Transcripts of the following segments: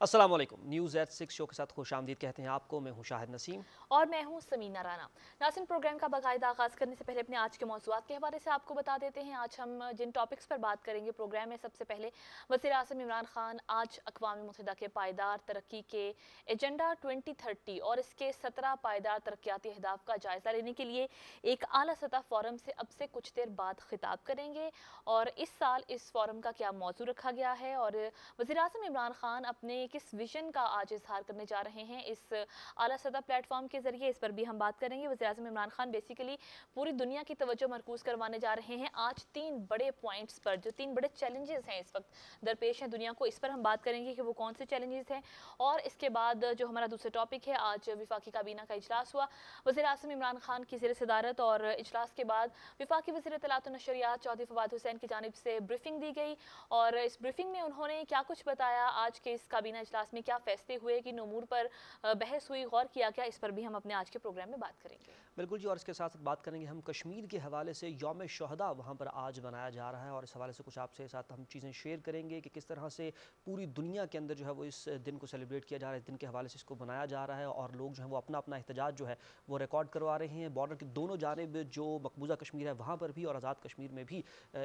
अस्सलाम वालेकुम। News eight 6 show के साथ खुशामदीद कहते हैं आपको। मैं हूं शाहिद नसीम और मैं हूं समीना राना। नाज़रीन, प्रोग्राम का बाकायदा आगाज़ करने से पहले अपने आज के मौज़ूआत के हवाले से आपको बता देते हैं। आज हम जिन टॉपिक्स पर बात करेंगे प्रोग्राम में, सबसे पहले वज़ीर-ए-आज़म इमरान खान आज अक़वाम मुत्तहिदा के पायदार तरक्की के एजेंडा 2030 और इसके 17 पायदार तरक्याती अहदाफ का जायज़ा लेने के लिए एक आला सतह फ़ोरम से अब से कुछ देर बाद खिताब करेंगे। और इस साल इस फ़ोरम का क्या मौजू रखा गया है और वज़ीर-ए-आज़म इमरान खान अपने किस विजन का आज इज़हार करने जा रहे हैं इस आला सतह प्लेटफॉर्म के जरिए, इस पर भी हम बात करेंगे। वज़ीर-ए-आज़म इमरान खान बेसिकली पूरी दुनिया की तवज्जो मरकूज़ करवाने जा रहे हैं आज 3 बड़े पॉइंट्स पर, जो 3 बड़े चैलेंजेस हैं इस वक्त दरपेश हैं दुनिया को। इस पर हम बात करेंगे कि वो कौन से चैलेंजेस हैं। और इसके बाद जो हमारा दूसरा टॉपिक है, आज विफाकी काबीना का इजलास हुआ। वज़ीर-ए-आज़म इमरान खान की ज़ेर सदारत और इजलास के बाद विफाकी वज़ीर इत्तलात व नशरियात चौधरी फवाद हुसैन की जानिब से ब्रीफिंग दी गई और इस ब्रीफिंग में उन्होंने क्या कुछ बताया, आज के इस काबीना इजलास में क्या फैसले हुए, किन उमूर पर बहस हुई, गौर किया गया, इस पर भी हम अपने आज के प्रोग्राम में बात करेंगे। बिल्कुल जी। और इसके साथ साथ बात करेंगे हम कश्मीर के हवाले से। यौम शहदा वहाँ पर आज मनाया जा रहा है और इस हवाले से कुछ आपसे साथ हम चीज़ें शेयर करेंगे कि किस तरह से पूरी दुनिया के अंदर जो है वो इस दिन को सेलिब्रेट किया जा रहा है, इस दिन के हवाले से इसको मनाया जा रहा है और लोग जो है वो अपना अपना एहतजाज जो है वो रिकॉर्ड करवा रहे हैं। बॉर्डर की दोनों जानिब जो मकबूजा कश्मीर है वहाँ पर भी और आज़ाद कश्मीर में भी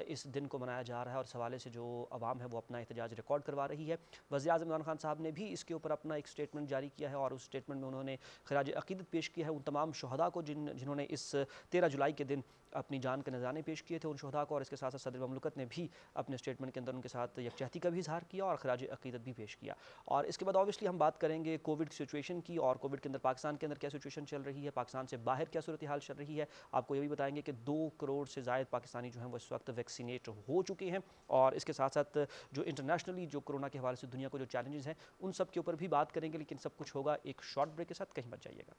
इस दिन को मनाया जा रहा है और इस हवाले से जो आवाम है वो अपना एहतजाज रिकॉर्ड करवा रही है। वज़ीर-ए-आज़म इमरान खान साहब ने भी इसके ऊपर अपना एक स्टेटमेंट जारी किया है और उस स्टेटमेंट में उन्होंने खराज अक़ीदत पेश किया है उन तमाम शहदा को जिन्होंने इस 13 जुलाई के दिन अपनी जान के नज़राने पेश किए थे, उन शहदा को। और इसके साथ साथ सदर ममलकत ने भी अपने स्टेटमेंट के अंदर उनके साथ यकजहती का भी इजहार किया और खराज अक़ीदत भी पेश किया। और इसके बाद ऑब्वियसली हम बात करेंगे कोविड की सिचुएशन की और कोविड के अंदर पाकिस्तान के अंदर क्या सिचुएशन चल रही है, पाकिस्तान से बाहर क्या सूरत हाल चल रही है। आपको ये भी बताएंगे कि 2 करोड़ से ज़ायद पाकिस्तानी जो हैं वो इस वक्त वैक्सीनेट हो चुके हैं। और इसके साथ साथ जो इंटरनेशनली जो कोरोना के हवाले से दुनिया को जो चैलेंजेस हैं उन सब के ऊपर भी बात करेंगे। लेकिन सब कुछ होगा एक शॉर्ट ब्रेक के साथ, कहीं मत जाइएगा।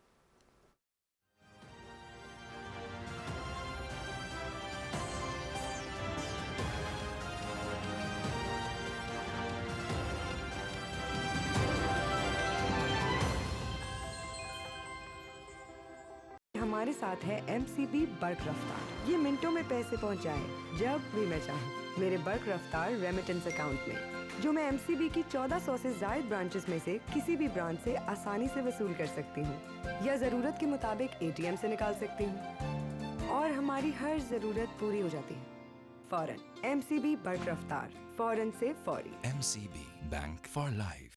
हमारे साथ है MCB बल्क रफ्तार। ये मिनटों में पैसे पहुंचाए जब भी मैं चाहूँ मेरे बल्क रफ्तार रेमिटेंस अकाउंट में, जो मैं MCB की 1400 से जायद ब्रांचेस में से किसी भी ब्रांच से आसानी से वसूल कर सकती हूँ या जरूरत के मुताबिक ATM से निकाल सकती हूँ और हमारी हर जरूरत पूरी हो जाती है फौरन। MCB बल्क रफ्तार, फौरन से फौरी। MCB bank for life.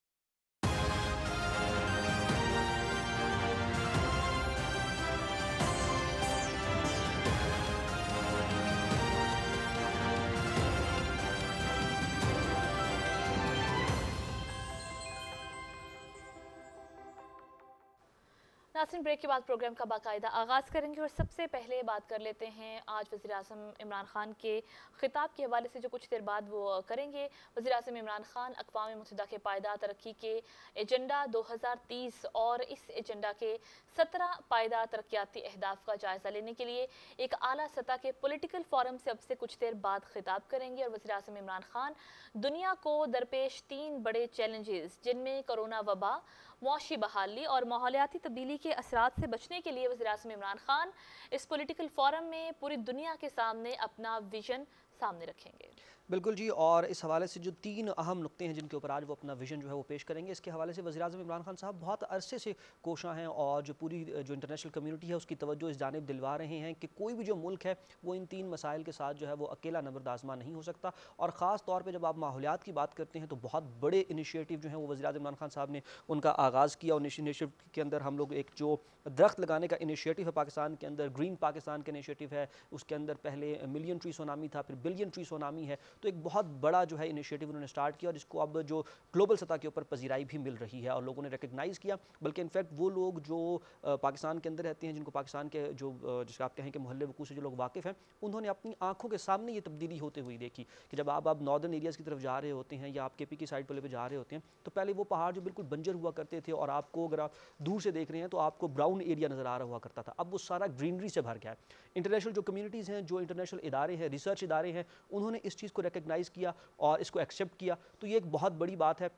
नाज़रीन, ब्रेक के बाद प्रोग्राम का बाकायदा आगाज़ करेंगे और सबसे पहले बात कर लेते हैं आज वज़ीर-ए-आज़म इमरान खान के ख़िताब के हवाले से, जो कुछ देर बाद वो करेंगे। वज़ीर-ए-आज़म इमरान खान अक़वाम मुत्तहिदा के पायदार तरक्की के एजेंडा 2030 और इस एजेंडा के 17 पायदार तरक्याती अहदाफ का जायज़ा लेने के लिए एक आला सतह के पॉलिटिकल फ़ोरम से अब से कुछ देर बाद खिताब करेंगे। और वज़ीर-ए-आज़म इमरान खान दुनिया को दरपेश 3 बड़े चैलेंजेस, जिनमें कोरोना वबा, मुआशी बहाली और माहौलियाती तब्दीली के असरात से बचने के लिए वज़ीर-ए-आज़म इमरान खान इस पॉलिटिकल फोरम में पूरी दुनिया के सामने अपना विजन सामने रखेंगे। बिल्कुल जी। और इस हवाले से जो 3 अहम नुक्ते हैं जिनके ऊपर आज वो अपना विजन जो है वो पेश करेंगे, इसके हवाले से वज़ीर-ए-आज़म इमरान खान साहब बहुत अरसे से कोशां हैं और जो पूरी जो इंटरनेशनल कम्युनिटी है उसकी तवज्जो इस जानिब दिलवा रहे हैं कि कोई भी जो मुल्क है वो इन 3 मसाइल के साथ जो है वो अकेला नबर्द आज़मा नहीं हो सकता। और ख़ास तौर पर जब आप माहौलियात की बात करते हैं तो बहुत बड़े इनिशिएटिव जो हैं वो वज़ीर-ए-आज़म इमरान खान साहब ने उनका आगाज़ किया। और इनिशिएटिव के अंदर हम लोग एक जो दरख्त लगाने का इनिशिएटिव है पाकिस्तान के अंदर, ग्रीन पाकिस्तान का इनिशिएटिव है, उसके अंदर पहले मिलियन ट्री सोनामी था, फिर बिलियन ट्री सोनामी है। तो एक बहुत बड़ा जो है इनिशिएटिव उन्होंने स्टार्ट किया और जिसको अब जो ग्लोबल सतह के ऊपर पजीराई भी मिल रही है और लोगों ने रिकग्नाइज़ किया। बल्कि इनफैक्ट वो लोग जो पाकिस्तान के अंदर रहते हैं, जिनको पाकिस्तान के जो जिसका आप कहें कि मोहल्ले वकूँ से जो लोग वाकिफ़ हैं, उन्होंने अपनी आंखों के सामने ये तब्दीली होते हुई देखी कि जब आप नॉर्दर्न एरियाज़ की तरफ जा रहे होते हैं या आप KP की साइड पर जा रहे होते हैं तो पहले वो पहाड़ जो बिल्कुल बंजर हुआ करते थे और आपको अगर आप दूर से देख रहे हैं तो आपको ब्राउन एरिया नज़र आ रहा हुआ करता था, अब वो सारा ग्रीनरी से भर गया है। इंटरनेशनल जो कम्युनिटीज़ हैं, जो इंटरनेशनल इदारे हैं, रिसर्च इदारे हैं, उन्होंने इस चीज़ को रिकग्नाइज़ किया और इसको एक्सेप्ट किया। तो ये एक बहुत बड़ी बात है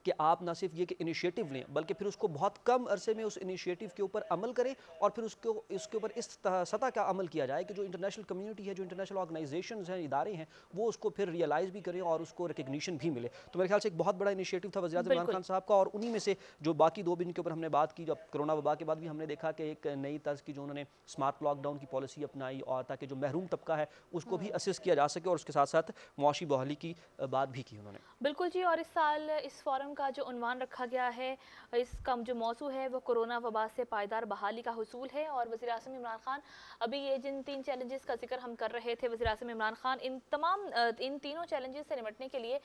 कि आप ना सिर्फ ये कि इनिशिएटिव लें बल्कि फिर उसको बहुत कम अरसे में उस इनिशिएटिव के ऊपर अमल करें और फिर उसके ऊपर इस सतह का अमल किया जाए कि जो इंटरनेशनल कम्युनिटी है, जो इंटरनेशनल ऑर्गेनाइजेशंस हैं, इदारे हैं, वो उसको फिर रियलाइज़ भी करें और उसको रिकग्निशन भी मिले। तो मेरे ख्याल से एक बहुत बड़ा इनिशिएटिव था वज़ीर-ए-आज़म इमरान खान साहब का। और उन्हीं में से जो बाकी 2 दिन के ऊपर हमने बात की, जब कोरोना वबा के बाद भी हमने देखा कि एक नई तर्ज की जो उन्होंने स्मार्ट लॉकडाउन की पॉलिसी अपनाई और ताकि जो महरूम तबका है उसको भी असिस्ट किया जा सके और उसके साथ साथ मुआशी बहाली की बात भी की उन्होंने। बिल्कुल जी। और इस साल इस फोरम का जो उन्वान रखा गया है, इसका जो मौजू है वो कोरोना वबा से पायदार बहाली का हुसूल है। और वज़ीर-ए-आज़म इमरान खान अभी ये जिन 3 चैलेंजेस का जिक्र हम कर रहे थे, वज़ीर-ए-आज़म इमरान खान इन तीनों चैलेंजेस से निपटने के लिए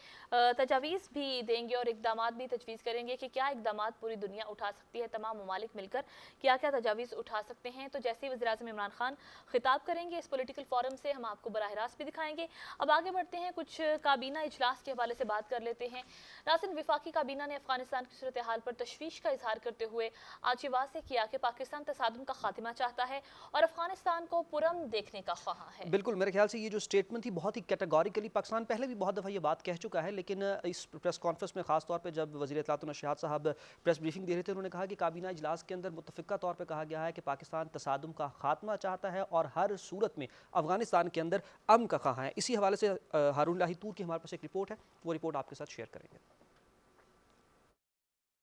तजावीज़ भी देंगे और इकदामात भी तजवीज़ करेंगे कि क्या इकदामात पूरी दुनिया उठा सकती है, तमाम ममालिक मिलकर क्या क्या तजावीज़ उठा सकते हैं। तो जैसे ही वज़ीर-ए-आज़म इमरान खान खिताब करेंगे इस पॉलिटिकल फोरम से, हम आपको बराह रास्त भी दिखाएंगे। अब आगे बढ़ते हैं, कुछ काबीना इजलास के हवाले से बात कर लेते हैं। नाज़रीन, वफाकी काबीना ने अफगानिस्तान की सूरत हाल पर तशवीश का इजहार करते हुए आज ये वाज़ेह किया कि पाकिस्तान तसादुम का खात्मा चाहता है और अफगानिस्तान को पुरअमन देखने का ख्वाह है। बिल्कुल, मेरे ख्याल से ये जो स्टेटमेंट थी बहुत ही कैटेगोरिकली, पाकिस्तान पहले भी बहुत दफ़ा ये बात कह चुका है, लेकिन इस प्रेस कॉन्फ्रेंस में खास तौर पे जब वज़ीर इत्तलात व नशरियात साहब प्रेस ब्रीफिंग दे रहे थे, उन्होंने कहा कि काबीना इजलास के अंदर मुत्तफ़िक़ा तौर पे कहा गया है कि पाकिस्तान तसादुम का खात्मा चाहता है और हर सूरत में अफगानिस्तान के अंदर अमन का ख्वाह है। इसी हवाले से हारून लाहितूर की हमारे पास एक रिपोर्ट है, वो रिपोर्ट आपके साथ शेयर करेंगे।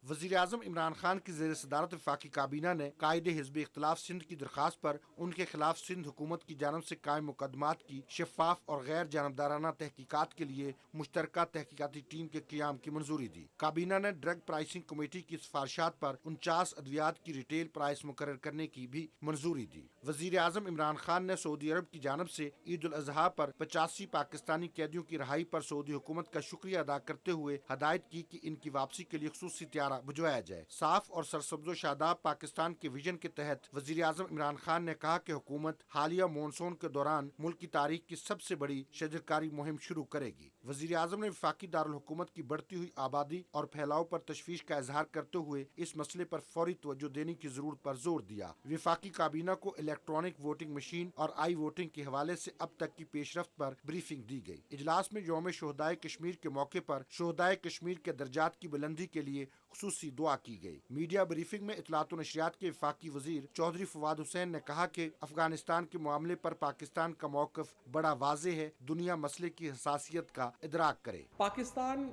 वज़ीर-ए-आज़म इमरान खान की ज़ेर सदारत वफाकी काबीना ने कायदे हिज़्ब इख्तिलाफ सिंध की दरख्वास्त पर उनके खिलाफ सिंध हुकूमत की जानब से कायम मुकदमात की शफ़ाफ और गैर जानबदाराना तहकीकात के लिए मुश्तरका तहकीकाती टीम के क़ियाम की मंजूरी दी। काबीना ने ड्रग प्राइसिंग कमेटी की सिफारिशात पर 49 अद्वियात की रिटेल प्राइस मुकर्रर करने की भी मंजूरी दी। वज़ीर-ए-आज़म इमरान खान ने सऊदी अरब की जानब से ईद उल अज़हा पर 85 पाकिस्तानी कैदियों की रहाई पर सऊदी हुकूमत का शुक्रिया अदा करते हुए हदायत की कि इनकी वापसी के लिए खुसूसी त्यारा भिजवाया जाए। साफ और सरसब्ज़ो शादाब पाकिस्तान के विजन के तहत वज़ीर-ए-आज़म इमरान खान ने कहा कि हुकूमत हालिया मानसून के दौरान मुल्क की तारीख की सबसे बड़ी शजरकारी मुहिम शुरू करेगी। वज़ीर-ए-आज़म ने वफाकी दारुल हुकूमत की बढ़ती हुई आबादी और फैलाव पर तशवीश का इजहार करते हुए इस मसले पर फौरी तवज्जो देने की जरूरत पर जोर दिया। वफाकी काबीना को इलेक्ट्रॉनिक वोटिंग मशीन और आई वोटिंग के हवाले से अब तक की पेशरफ्त पर ब्रीफिंग दी गई। इजलास में यौम शोहदाए कश्मीर के मौके पर शोहदाए कश्मीर के दर्जात की बुलंदी के लिए खुसूसी दुआ की गई। मीडिया ब्रीफिंग में इत्तलात व नशरियात के वफाकी वजीर चौधरी फवाद हुसैन ने कहा कि अफगानिस्तान के मामले पर पाकिस्तान का मौक़िफ़ बड़ा वाज़े है, दुनिया मसले की हसासियत का इदराक करे। पाकिस्तान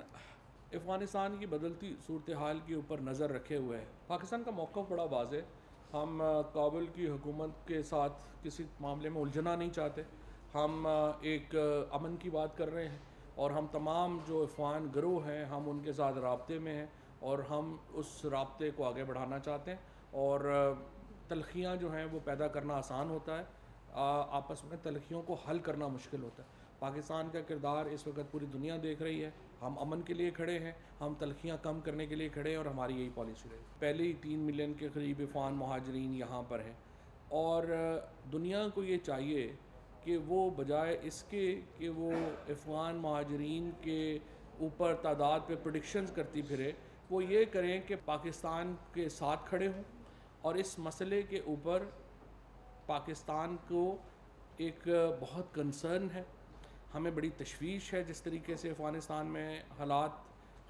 अफगानिस्तान की बदलती सूरत हाल के ऊपर नज़र रखे हुए है। पाकिस्तान का मौक़िफ़ बड़ा वाज़े, हम काबुल की हुकूमत के साथ किसी मामले में उलझना नहीं चाहते। हम एक अमन की बात कर रहे हैं और हम तमाम जो अफगान गिरोह हैं हम उनके साथ राब्ते में हैं और हम उस राब्ते को आगे बढ़ाना चाहते हैं। और तलखियाँ जो हैं वो पैदा करना आसान होता है, आपस में तलखियों को हल करना मुश्किल होता है। पाकिस्तान का किरदार इस वक्त पूरी दुनिया देख रही है। हम अमन के लिए खड़े हैं, हम तलखियाँ कम करने के लिए खड़े हैं और हमारी यही पॉलिसी रही। पहले ही 3 मिलियन के करीब अफगान महाजरीन यहाँ पर हैं और दुनिया को ये चाहिए कि वो बजाय इसके कि वो अफगान महाजरीन के ऊपर तादाद पे प्रेडिक्शंस करती फिरे, वो ये करें कि पाकिस्तान के साथ खड़े हों और इस मसले के ऊपर पाकिस्तान को एक बहुत कंसर्न है, हमें बड़ी तशवीश है जिस तरीके से अफ़गानिस्तान में हालात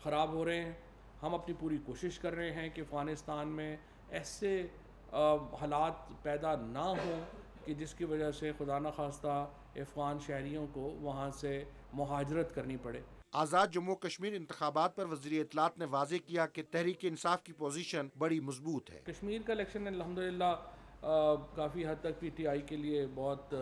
ख़राब हो रहे हैं। हम अपनी पूरी कोशिश कर रहे हैं कि अफ़गानिस्तान में ऐसे हालात पैदा ना हों कि जिसकी वजह से खुदा न खास्ता अफ़गान शहरियों को वहाँ से मुहाजरत करनी पड़े। आज़ाद जम्मू कश्मीर इंतखाबात पर वज़ीर इत्तलात ने वाज़े किया कि तहरीक इंसाफ की पोजीशन बड़ी मजबूत है। कश्मीर का इलेक्शन अल्हम्दुलिल्लाह काफ़ी हद तक PTI के लिए बहुत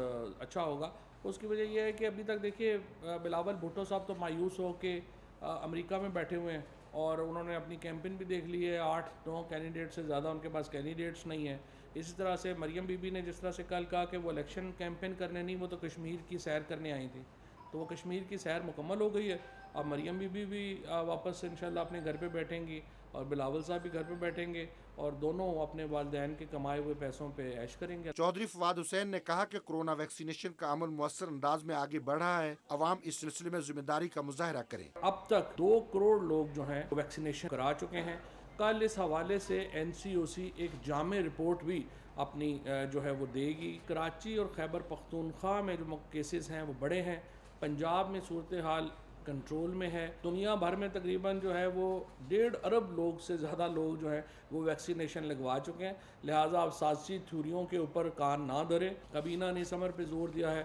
अच्छा होगा। उसकी वजह यह है कि अभी तक देखिए बिलावल भुट्टो साहब तो मायूस हो के अमेरिका में बैठे हुए हैं और उन्होंने अपनी कैंपेन भी देख ली है। 8-9 कैंडिडेट से ज़्यादा उनके पास कैंडिडेट्स नहीं है। इसी तरह से मरियम बीबी ने जिस तरह से कल कहा कि वो इलेक्शन कैंपेन करने नहीं, वो तो कश्मीर की सैर करने आई थी, तो वो कश्मीर की सैर मुकम्मल हो गई है। अब मरियम बीबी भी वापस इंशाल्लाह अपने घर पे बैठेंगी और बिलावल साहब भी घर पे बैठेंगे और दोनों अपने वालिदैन के कमाए हुए पैसों पे ऐश करेंगे। चौधरी फवाद हुसैन ने कहा कि कोरोना वैक्सीनेशन का अमल मुअस्सर अंदाज में आगे बढ़ रहा है, अवाम इस सिलसिले में जिम्मेदारी का मुजाहरा करें। अब तक 2 करोड़ लोग जो हैं वैक्सीनेशन करा चुके हैं। कल इस हवाले से NCOC एक जामे रिपोर्ट भी अपनी जो है वो देगी। कराची और खैबर पख्तूनख्वा में जो केसेस हैं वो बड़े हैं। पंजाब में सूरत हाल कंट्रोल में है। दुनिया भर में तकरीबन जो है वो 1.5 अरब लोग से ज़्यादा लोग जो है वो वैक्सीनेशन लगवा चुके हैं। लिहाजा आप साजिशी थ्योरियों के ऊपर कान ना धरें। काबीना ने इस अमर पर जोर दिया है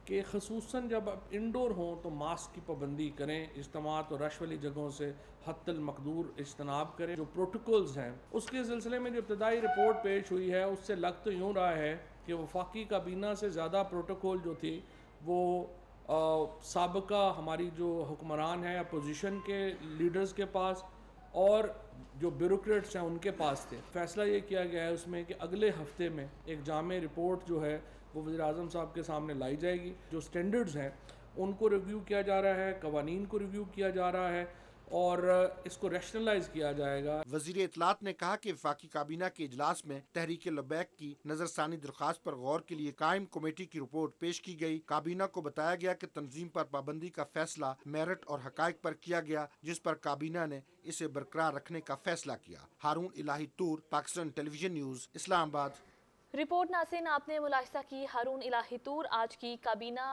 कि ख़ुसूसन जब आप इंडोर हों तो मास्क की पाबंदी करें, इज्तिमात और रश वाली जगहों से हद्दुल मकदूर इज्तनाब करें। जो प्रोटोकॉल्स हैं उसके सिलसिले में जो इब्तदाई रिपोर्ट पेश हुई है उससे लग तो यूँ रहा है कि वफाकी काबीना से ज़्यादा प्रोटोकॉल जो थी वो साबिका हमारी जो हुक्मरान हैं अपोजिशन के लीडर्स के पास और जो ब्यूरोक्रेट्स हैं उनके पास थे। फैसला ये किया गया है उसमें कि अगले हफ्ते में एक जामे रिपोर्ट जो है वो वज़ीर-ए-आज़म साहब के सामने लाई जाएगी। जो स्टैंडर्ड्स हैं उनको रिव्यू किया जा रहा है, कवानीन को रिव्यू किया जा रहा है और इसको रैशनलाइज किया जाएगा। वज़ीर इत्तलात ने कहा कि वफाकी काबीना के इजलास में तहरीक लबैक की नजरसानी दरख्वास्त पर गौर के लिए कायम कमेटी की रिपोर्ट पेश की गई। काबीना को बताया गया कि तंजीम पर पाबंदी का फैसला मेरिट और हकाइक पर किया गया, जिस पर काबीना ने इसे बरकरार रखने का फैसला किया। Haroon Elahi Toor, Pakistan television news, Islamabad. Report नाज़रीन आपने मुलाहिज़ा की हारून इलाही तूर आज की काबीना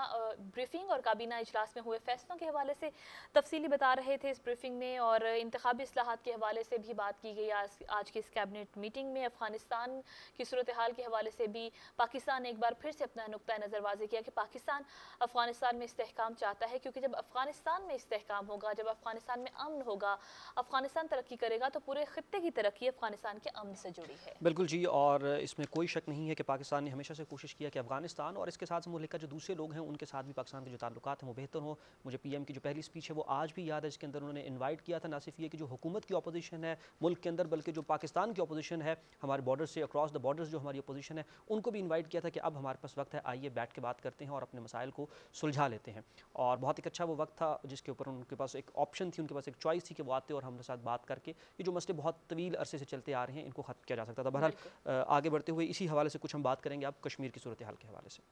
ब्रीफिंग और काबीना इजलास में हुए फैसलों के हवाले से तफसीली बता रहे थे इस ब्रीफिंग में, और इंतखाबी इस्लाहात के हवाले से भी बात की गई आज की इस कैबिनेट मीटिंग में। अफ़गानिस्तान की सूरत हाल के हवाले से भी पाकिस्तान ने एक बार फिर से अपना नुक्ता नज़र वाज़ेह किया कि पाकिस्तान अफ़गानिस्तान में इस्तेहकाम चाहता है, क्योंकि जब अफ़गानिस्तान में इस्तेहकाम होगा, जब अफ़गानिस्तान में अमन होगा, अफ़गानिस्तान तरक्की करेगा, तो पूरे खित्ते की तरक्की अफ़गानिस्तान के अमन से जुड़ी है। बिल्कुल जी, और इसमें कोई शक नहीं है कि पाकिस्तान ने हमेशा से कोशिश किया कि अफगानिस्तान और इसके साथ मुल्क का जो दूसरे लोग हैं उनके साथ भी पाकिस्तान के जो ताल्लुकात हैं वो बेहतर हो। मुझे पीएम की जो पहली स्पीच है वो आज भी याद है, जिसके अंदर उन्होंने इनवाइट किया था ना सिर्फ ये कि जो हुकूमत की अपोजिशन है मुल्क के अंदर, बल्कि जो पाकिस्तान की अपोजिशन है हमारे बॉर्डर से अक्रॉस द बॉर्डर्स जो हमारी अपोजिशन है उनको भी इन्वाइट किया था कि अब हमारे पास वक्त है, आइए बैठ के बात करते हैं और अपने मसाइल को सुलझा लेते हैं। और बहुत एक अच्छा वो वक्त था जिसके ऊपर उनके पास एक ऑप्शन थी, उनके पास एक चॉइस थी कि वो आते और हमारे साथ बात करके ये जो मसले बहुत तवील अरसे से चलते आ रहे हैं इनको ख़त्म किया जा सकता था। बहरहाल आगे बढ़ते हुए इसी हवाले से कुछ हम बात करेंगे अब कश्मीर की सूरत हाल के हवाले से।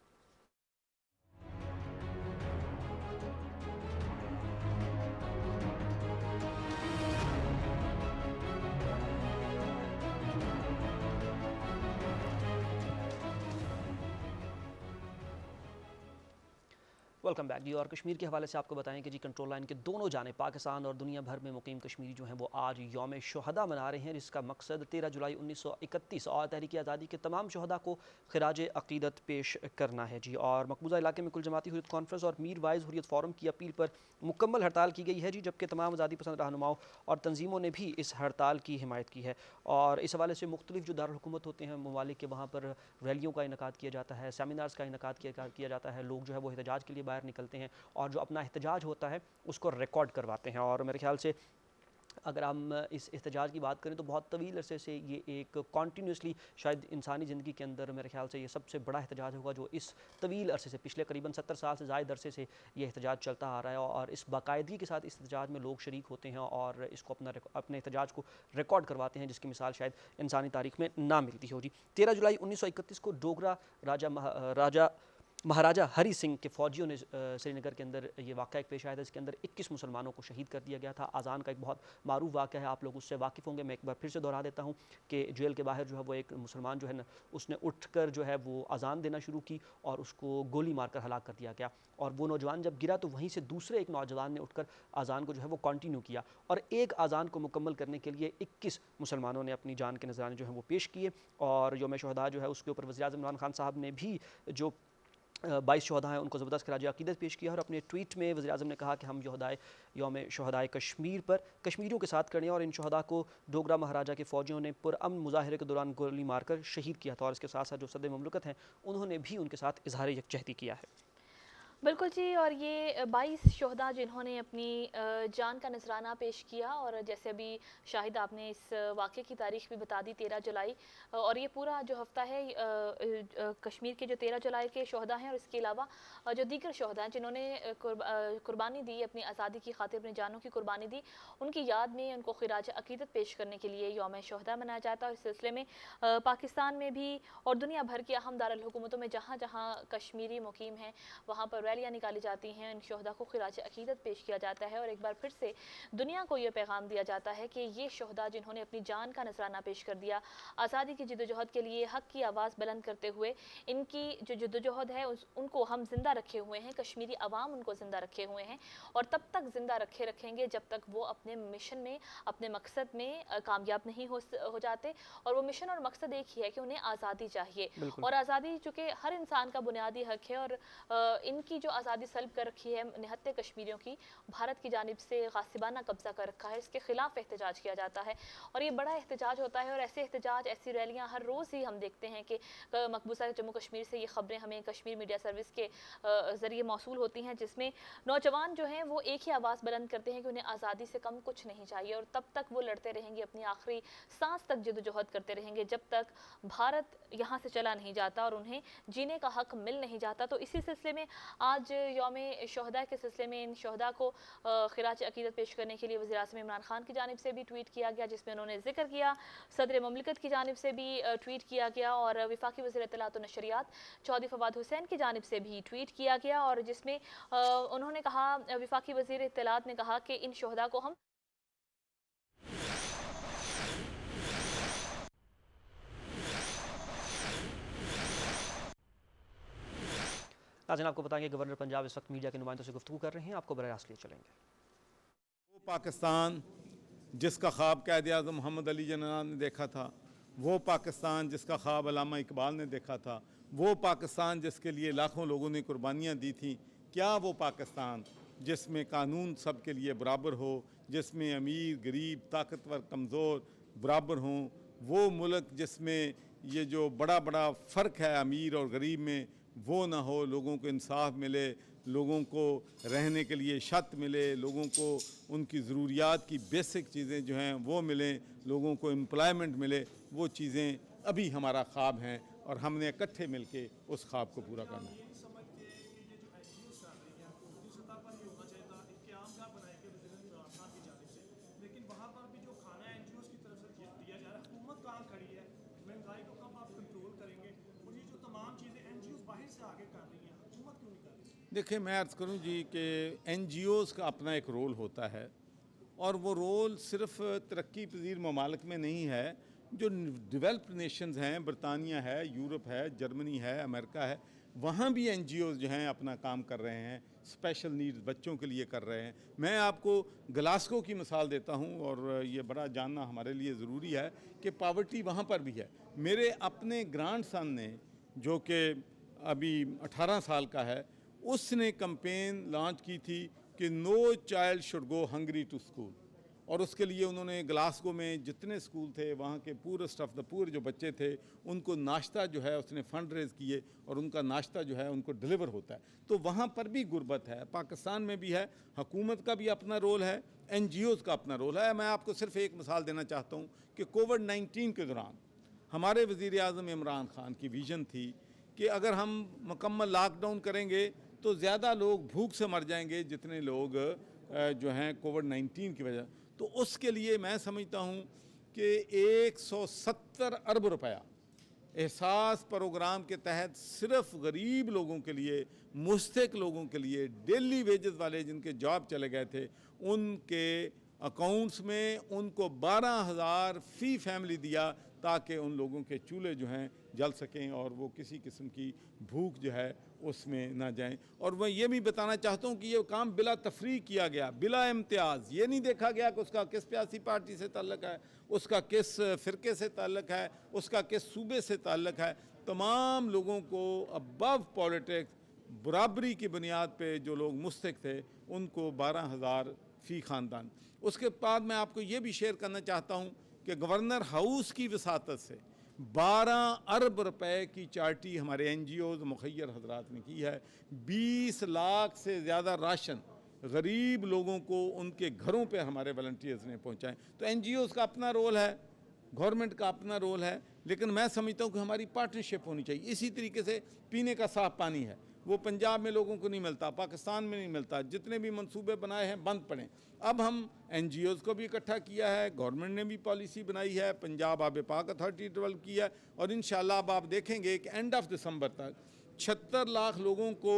वेलकम बैक जी। और कश्मीर के हवाले से आपको बताएं कि जी कंट्रोल लाइन के दोनों जाने पाकिस्तान और दुनिया भर में मुकीम कश्मीरी जो हैं वो आज यौम शुहदा मना रहे हैं, जिसका मकसद 13 जुलाई 1931 और तहरीक आज़ादी के तमाम शुहदा को खिराज अक़ीदत पेश करना है जी। और मकबूजा इलाके में कुल जमाती हुर्रियत कॉन्फ्रेंस और मीर वाइज हुर्रियत फोरम की अपील पर मुकम्मल हड़ताल की गई है जी, जबकि तमाम आज़ादी पसंद रहनुमाओं और तंजीमों ने भी इस हड़ताल की हिमायत की है। और इस हवाले से मुख्तलिफ जो दारुल हुकूमत होते हैं ममालिक के, वहाँ पर रैलियों का इनकाद किया जाता है, सेमिनार्स का इनकाद किया जाता है, लोग जो है वो एहतजाज के लिए बाहर निकलते हैं और जो अपना एहतजाज होता है उसको रिकॉर्ड करवाते हैं। और मेरे ख्याल से अगर हम इस एहतजाज की बात करें तो बहुत तवील अरसे से ये एक कॉन्टीन्यूसली शायद इंसानी ज़िंदगी के अंदर मेरे ख्याल से ये सबसे बड़ा एहतजाज होगा जो इस तवील अरसे से, पिछले करीबन 70 साल से ज़ायद अरसे से ये एहतजाज चलता आ रहा है। और इस बाकायदगी के साथ इस एहतजाज में लोग शरीक होते हैं और इसको अपने एहतजाज को रिकॉर्ड करवाते हैं, जिसकी मिसाल शायद इंसानी तारीख में ना मिलती हो जी। 13 जुलाई 1931 को डोगरा महाराजा हरी सिंह के फ़ौजियों ने श्रीनगर के अंदर ये वाक़या एक पेश आया था, इसके अंदर 21 मुसलमानों को शहीद कर दिया गया था। अज़ान का एक बहुत मारूफ वाक़या है, आप लोग उससे वाकिफ़ होंगे। मैं एक बार फिर से दोहरा देता हूँ कि जेल के बाहर जो है वो एक मुसलमान जो है ना उसने उठकर जो है वो अज़ान देना शुरू की और उसको गोली मारकर हलाक कर दिया गया। और वो नौजवान जब गिरा तो वहीं से दूसरे एक नौजवान ने उठकर अज़ान को जो है वो कंटिन्यू किया और एक अज़ान को मुकम्मल करने के लिए 21 मुसलमानों ने अपनी जान के नजराने जो है वो पेश किए। और यौम शुहदा जो है उसके ऊपर वज़ीर-ए-आज़म इमरान खान साहब ने भी जो 22 शुहदा हैं उनको ज़बरदस्त खिराज अक़ीदत पेश किया। और अपने ट्वीट में वज़ीर-ए-आज़म ने कहा कि हम यौम शुहदाए कश्मीर पर कश्मीरियों के साथ करें और इन शुहदा को डोगरा महाराजा के फ़ौजियों ने पुरअमन मुज़ाहरे के दौरान गोली मारकर शहीद किया था। और इसके साथ साथ जो सदर मुमलकत हैं उन्होंने भी उनके साथ इज़हार यकजहती किया है। बिल्कुल जी, और ये 22 शुहदा जिन्होंने अपनी जान का नजराना पेश किया, और जैसे अभी शाहिद आपने इस वाक़े की तारीख भी बता दी 13 जुलाई, और ये पूरा जो हफ्ता है कश्मीर के जो 13 जुलाई के शुहदा हैं और इसके अलावा जो दीगर शुहदा हैं जिन्होंने कुर्बानी दी, अपनी आज़ादी की खातिर अपनी जानों की कुर्बानी दी, उनकी याद में उनको खिराज अक़ीदत पेश करने के लिए यौम शुहदा मनाया जाता है। इस सिलसिले में पाकिस्तान में भी और दुनिया भर की अहम दारुल हुकूमतों में जहाँ जहाँ कश्मीरी मुकीम हैं वहाँ पर रैलियाँ निकाली जाती हैं, इन शहदा को खिराज अकीदत पेश किया जाता है और एक बार फिर से दुनिया को ये पैगाम दिया जाता है कि ये शहदा जिन्होंने अपनी जान का नजराना पेश कर दिया, आज़ादी की जद्दोजहद के लिए हक की आवाज़ बुलंद करते हुए, इनकी जो जद्दोजहद है उनको हम जिंदा रखे हुए हैं, कश्मीरी अवाम उनको जिंदा रखे हुए हैं और तब तक जिंदा रखेंगे जब तक वो अपने मिशन में, अपने मकसद में कामयाब नहीं हो जाते। और वो मिशन और मकसद एक ही है कि उन्हें आज़ादी चाहिए और आज़ादी चूँकि हर इंसान का बुनियादी हक है और इनकी जो आज़ादी सल्ब कर रखी है निहत्ते कश्मीरियों की, भारत की जानिब से गासिबाना कब्जा कर रखा है, इसके खिलाफ एहतजाज किया जाता है और ये बड़ा एहतजाज होता है। और ऐसे एहतजाज, ऐसी रैलियाँ हर रोज़ ही हम देखते हैं कि मकबूजा जम्मू कश्मीर से ये खबरें हमें कश्मीर मीडिया सर्विस के ज़रिए मौसूल होती हैं, जिसमें नौजवान जो हैं वो एक ही आवाज़ बुलंद करते हैं कि उन्हें आज़ादी से कम कुछ नहीं चाहिए और तब तक वो लड़ते रहेंगे, अपनी आखिरी सांस तक जद्दोजहद करते रहेंगे जब तक भारत यहाँ से चला नहीं जाता और उन्हें जीने का हक मिल नहीं जाता। तो इसी सिलसिले में आज यौम शहदा के सिलसिले में इन शहदा को खिराज अकीदत पेश करने के लिए वज़ीर-ए-आज़म इमरान खान की जानिब से भी ट्वीट किया गया, जिसमें उन्होंने जिक्र किया, सदर ममलिकत की जानिब से भी ट्वीट किया गया और वफाकी वज़ीर इत्तलात और नशरियात चौधरी फवाद हुसैन की जानिब से भी ट्वीट किया गया और जिसमें उन्होंने कहा, वफाकी वज़ीर इत्तलात ने कहा कि इन शहदा को हम नाज़रीन, आपको बताएंगे गवर्नर पंजाब इस वक्त मीडिया के नुमाइंदों से गुफ्तगू कर रहे हैं, आपको बराह रास्त लिए चलेंगे। वो पाकिस्तान जिसका ख्वाब कायद-ए-आज़म मोहम्मद अली जिन्ना ने देखा था, वो पाकिस्तान जिसका ख्वाब अल्लामा इकबाल ने देखा था, वो पाकिस्तान जिसके लिए लाखों लोगों ने कुर्बानियाँ दी थी, क्या वो पाकिस्तान जिसमें कानून सब के लिए बराबर हो, जिसमें अमीर गरीब ताकतवर कमज़ोर बराबर हों, वो मुल्क जिसमें ये जो बड़ा बड़ा फ़र्क है अमीर और गरीब में वो ना हो, लोगों को इंसाफ मिले, लोगों को रहने के लिए छत मिले, लोगों को उनकी ज़रूरियात की बेसिक चीज़ें जो हैं वो मिलें, लोगों को एम्प्लॉयमेंट मिले, वो चीज़ें अभी हमारा ख्वाब हैं और हमने इकट्ठे मिलके उस ख्वाब को पूरा करना है। देखिए, मैं अर्ज़ करूं जी कि NGOs का अपना एक रोल होता है और वो रोल सिर्फ तरक्की पजीर ममालिक में नहीं है, जो डेवलप्ड नेशंस हैं, बरतानिया है, यूरोप है, जर्मनी है, अमेरिका है, वहाँ भी NGOs जो हैं अपना काम कर रहे हैं, स्पेशल नीड्स बच्चों के लिए कर रहे हैं। मैं आपको ग्लासगो की मिसाल देता हूँ और ये बड़ा जानना हमारे लिए ज़रूरी है कि पावर्टी वहाँ पर भी है। मेरे अपने ग्रैंड सन ने, जो कि अभी 18 साल का है, उसने कैंपेन लॉन्च की थी कि no child should go hungry to school और उसके लिए उन्होंने ग्लासगो में जितने स्कूल थे वहाँ के पूरे स्टफ द पूरे जो बच्चे थे उनको नाश्ता जो है उसने फंड रेज़ किए और उनका नाश्ता जो है उनको डिलीवर होता है। तो वहाँ पर भी गुर्बत है, पाकिस्तान में भी है, हुकूमत का भी अपना रोल है, NGOs का अपना रोल है। मैं आपको सिर्फ एक मिसाल देना चाहता हूँ कि कोविड-19 के दौरान हमारे वज़ीर-ए-आज़म इमरान खान की विज़न थी कि अगर हम मुकम्मल लॉकडाउन करेंगे तो ज़्यादा लोग भूख से मर जाएंगे जितने लोग जो हैं कोविड-19 की वजह। तो उसके लिए मैं समझता हूँ कि 170 अरब रुपया एहसास प्रोग्राम के तहत सिर्फ गरीब लोगों के लिए, मुस्तहिक लोगों के लिए, डेली वेजेस वाले जिनके जॉब चले गए थे, उनके अकाउंट्स में उनको 12,000 फ़ी फैमिली दिया ताकि उन लोगों के चूल्हे जो हैं जल सकें और वो किसी किस्म की भूख जो है उसमें ना जाएं। और मैं ये भी बताना चाहता हूँ कि ये काम बिला तफरीक किया गया, बिला इम्तियाज़। ये नहीं देखा गया कि उसका किस सियासी पार्टी से ताल्लुक़ है, उसका किस फ़िरके से ताल्लुक़ है, उसका किस सूबे से ताल्लुक़ है। तमाम लोगों को अबव पॉलिटिक्स बराबरी की बुनियाद पे जो लोग मुस्तहिक थे उनको 12,000 फ़ी ख़ानदान। उसके बाद मैं आपको ये भी शेयर करना चाहता हूँ कि गवर्नर हाउस की वसातत से 12 अरब रुपए की चार्टी हमारे NGOs मुखय्यर हजरात ने की है। 20 लाख से ज़्यादा राशन गरीब लोगों को उनके घरों पे हमारे वॉलंटियर्स ने पहुंचाए। तो NGOs का अपना रोल है, गवर्नमेंट का अपना रोल है, लेकिन मैं समझता हूँ कि हमारी पार्टनरशिप होनी चाहिए। इसी तरीके से पीने का साफ़ पानी है, वो पंजाब में लोगों को नहीं मिलता, पाकिस्तान में नहीं मिलता, जितने भी मंसूबे बनाए हैं बंद पड़े। अब हम NGOs को भी इकट्ठा किया है, गवर्नमेंट ने भी पॉलिसी बनाई है, पंजाब आब पाक अथॉरिटी डेवलप की है और इंशाल्लाह अब आप देखेंगे कि एंड ऑफ दिसंबर तक 76 लाख लोगों को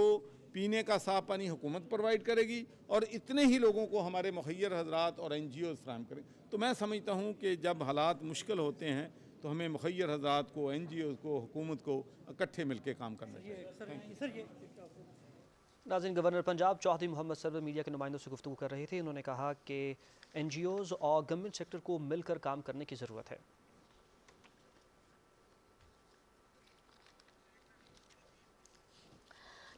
पीने का साफ़ पानी हुकूमत प्रोवाइड करेगी और इतने ही लोगों को हमारे मुखैर हजरात और NGOs फराहम करें। तो मैं समझता हूँ कि जब हालात मुश्किल होते हैं तो हमें मुखैर हजरात को, NGOs को, हुकूमत को इकट्ठे मिलकर काम करना चाहिए। नाज़रीन, गवर्नर पंजाब चौधरी मोहम्मद सरवर मीडिया के नुमाइंदों से गुफ्तगू कर रहे थे। उन्होंने कहा कि NGOs और गवर्नमेंट सेक्टर को मिलकर काम करने की ज़रूरत है।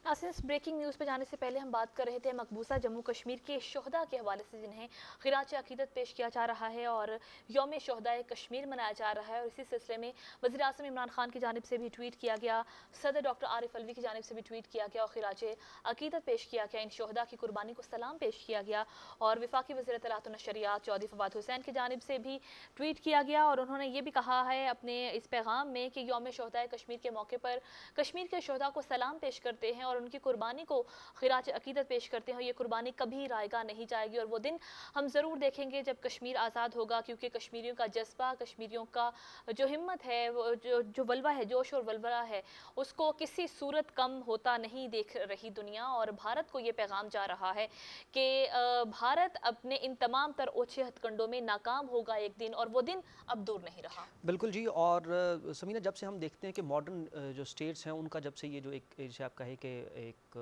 नाज़रीन, इस ब्रेकिंग न्यूज़ पे जाने से पहले हम बात कर रहे थे मकबूजा जम्मू कश्मीर के शोहदा के हवाले से जिन्हें खिराज अकीदत पेश किया जा रहा है और यौम शोहदाए कश्मीर मनाया जा रहा है। और इसी सिलसिले में वज़ीर आज़म इमरान खान की जानिब से भी ट्वीट किया गया, सदर डॉक्टर आरिफ अलवी की जानिब से भी ट्वीट किया गया और खिराज अकीदत पेश किया गया। इन शोहदा की कुर्बानी को सलाम पेश किया गया और वफाकी वज़ीर इत्तलात व नशरियात चौधरी फवाद हुसैन की जानिब से भी ट्वीट किया गया। और उन्होंने ये भी कहा है अपने इस पैगाम में कि यौम शोहदाए कश्मीर के मौके पर कश्मीर के शोहदा को सलाम पेश करते हैं और उनकी कुर्बानी को खिराज अकीदत पेश करते हैं। ये कुर्बानी कभी रायगा नहीं जाएगी और वो दिन हम ज़रूर देखेंगे जब कश्मीर आज़ाद होगा, क्योंकि कश्मीरियों का जज्बा, कश्मीरियों का जो हिम्मत है, वो जो वल्वा है, जोश और वल्वला है, उसको किसी सूरत कम होता नहीं देख रही दुनिया। और भारत को ये पैगाम जा रहा है कि भारत अपने इन तमाम तर ओछे हथकंडों में नाकाम होगा एक दिन, और वो दिन अब दूर नहीं रहा। बिल्कुल जी। और समीना, जब से हम देखते हैं कि मॉडर्न जो स्टेट्स हैं उनका जब से ये जो एक जैसे आप कहे कि एक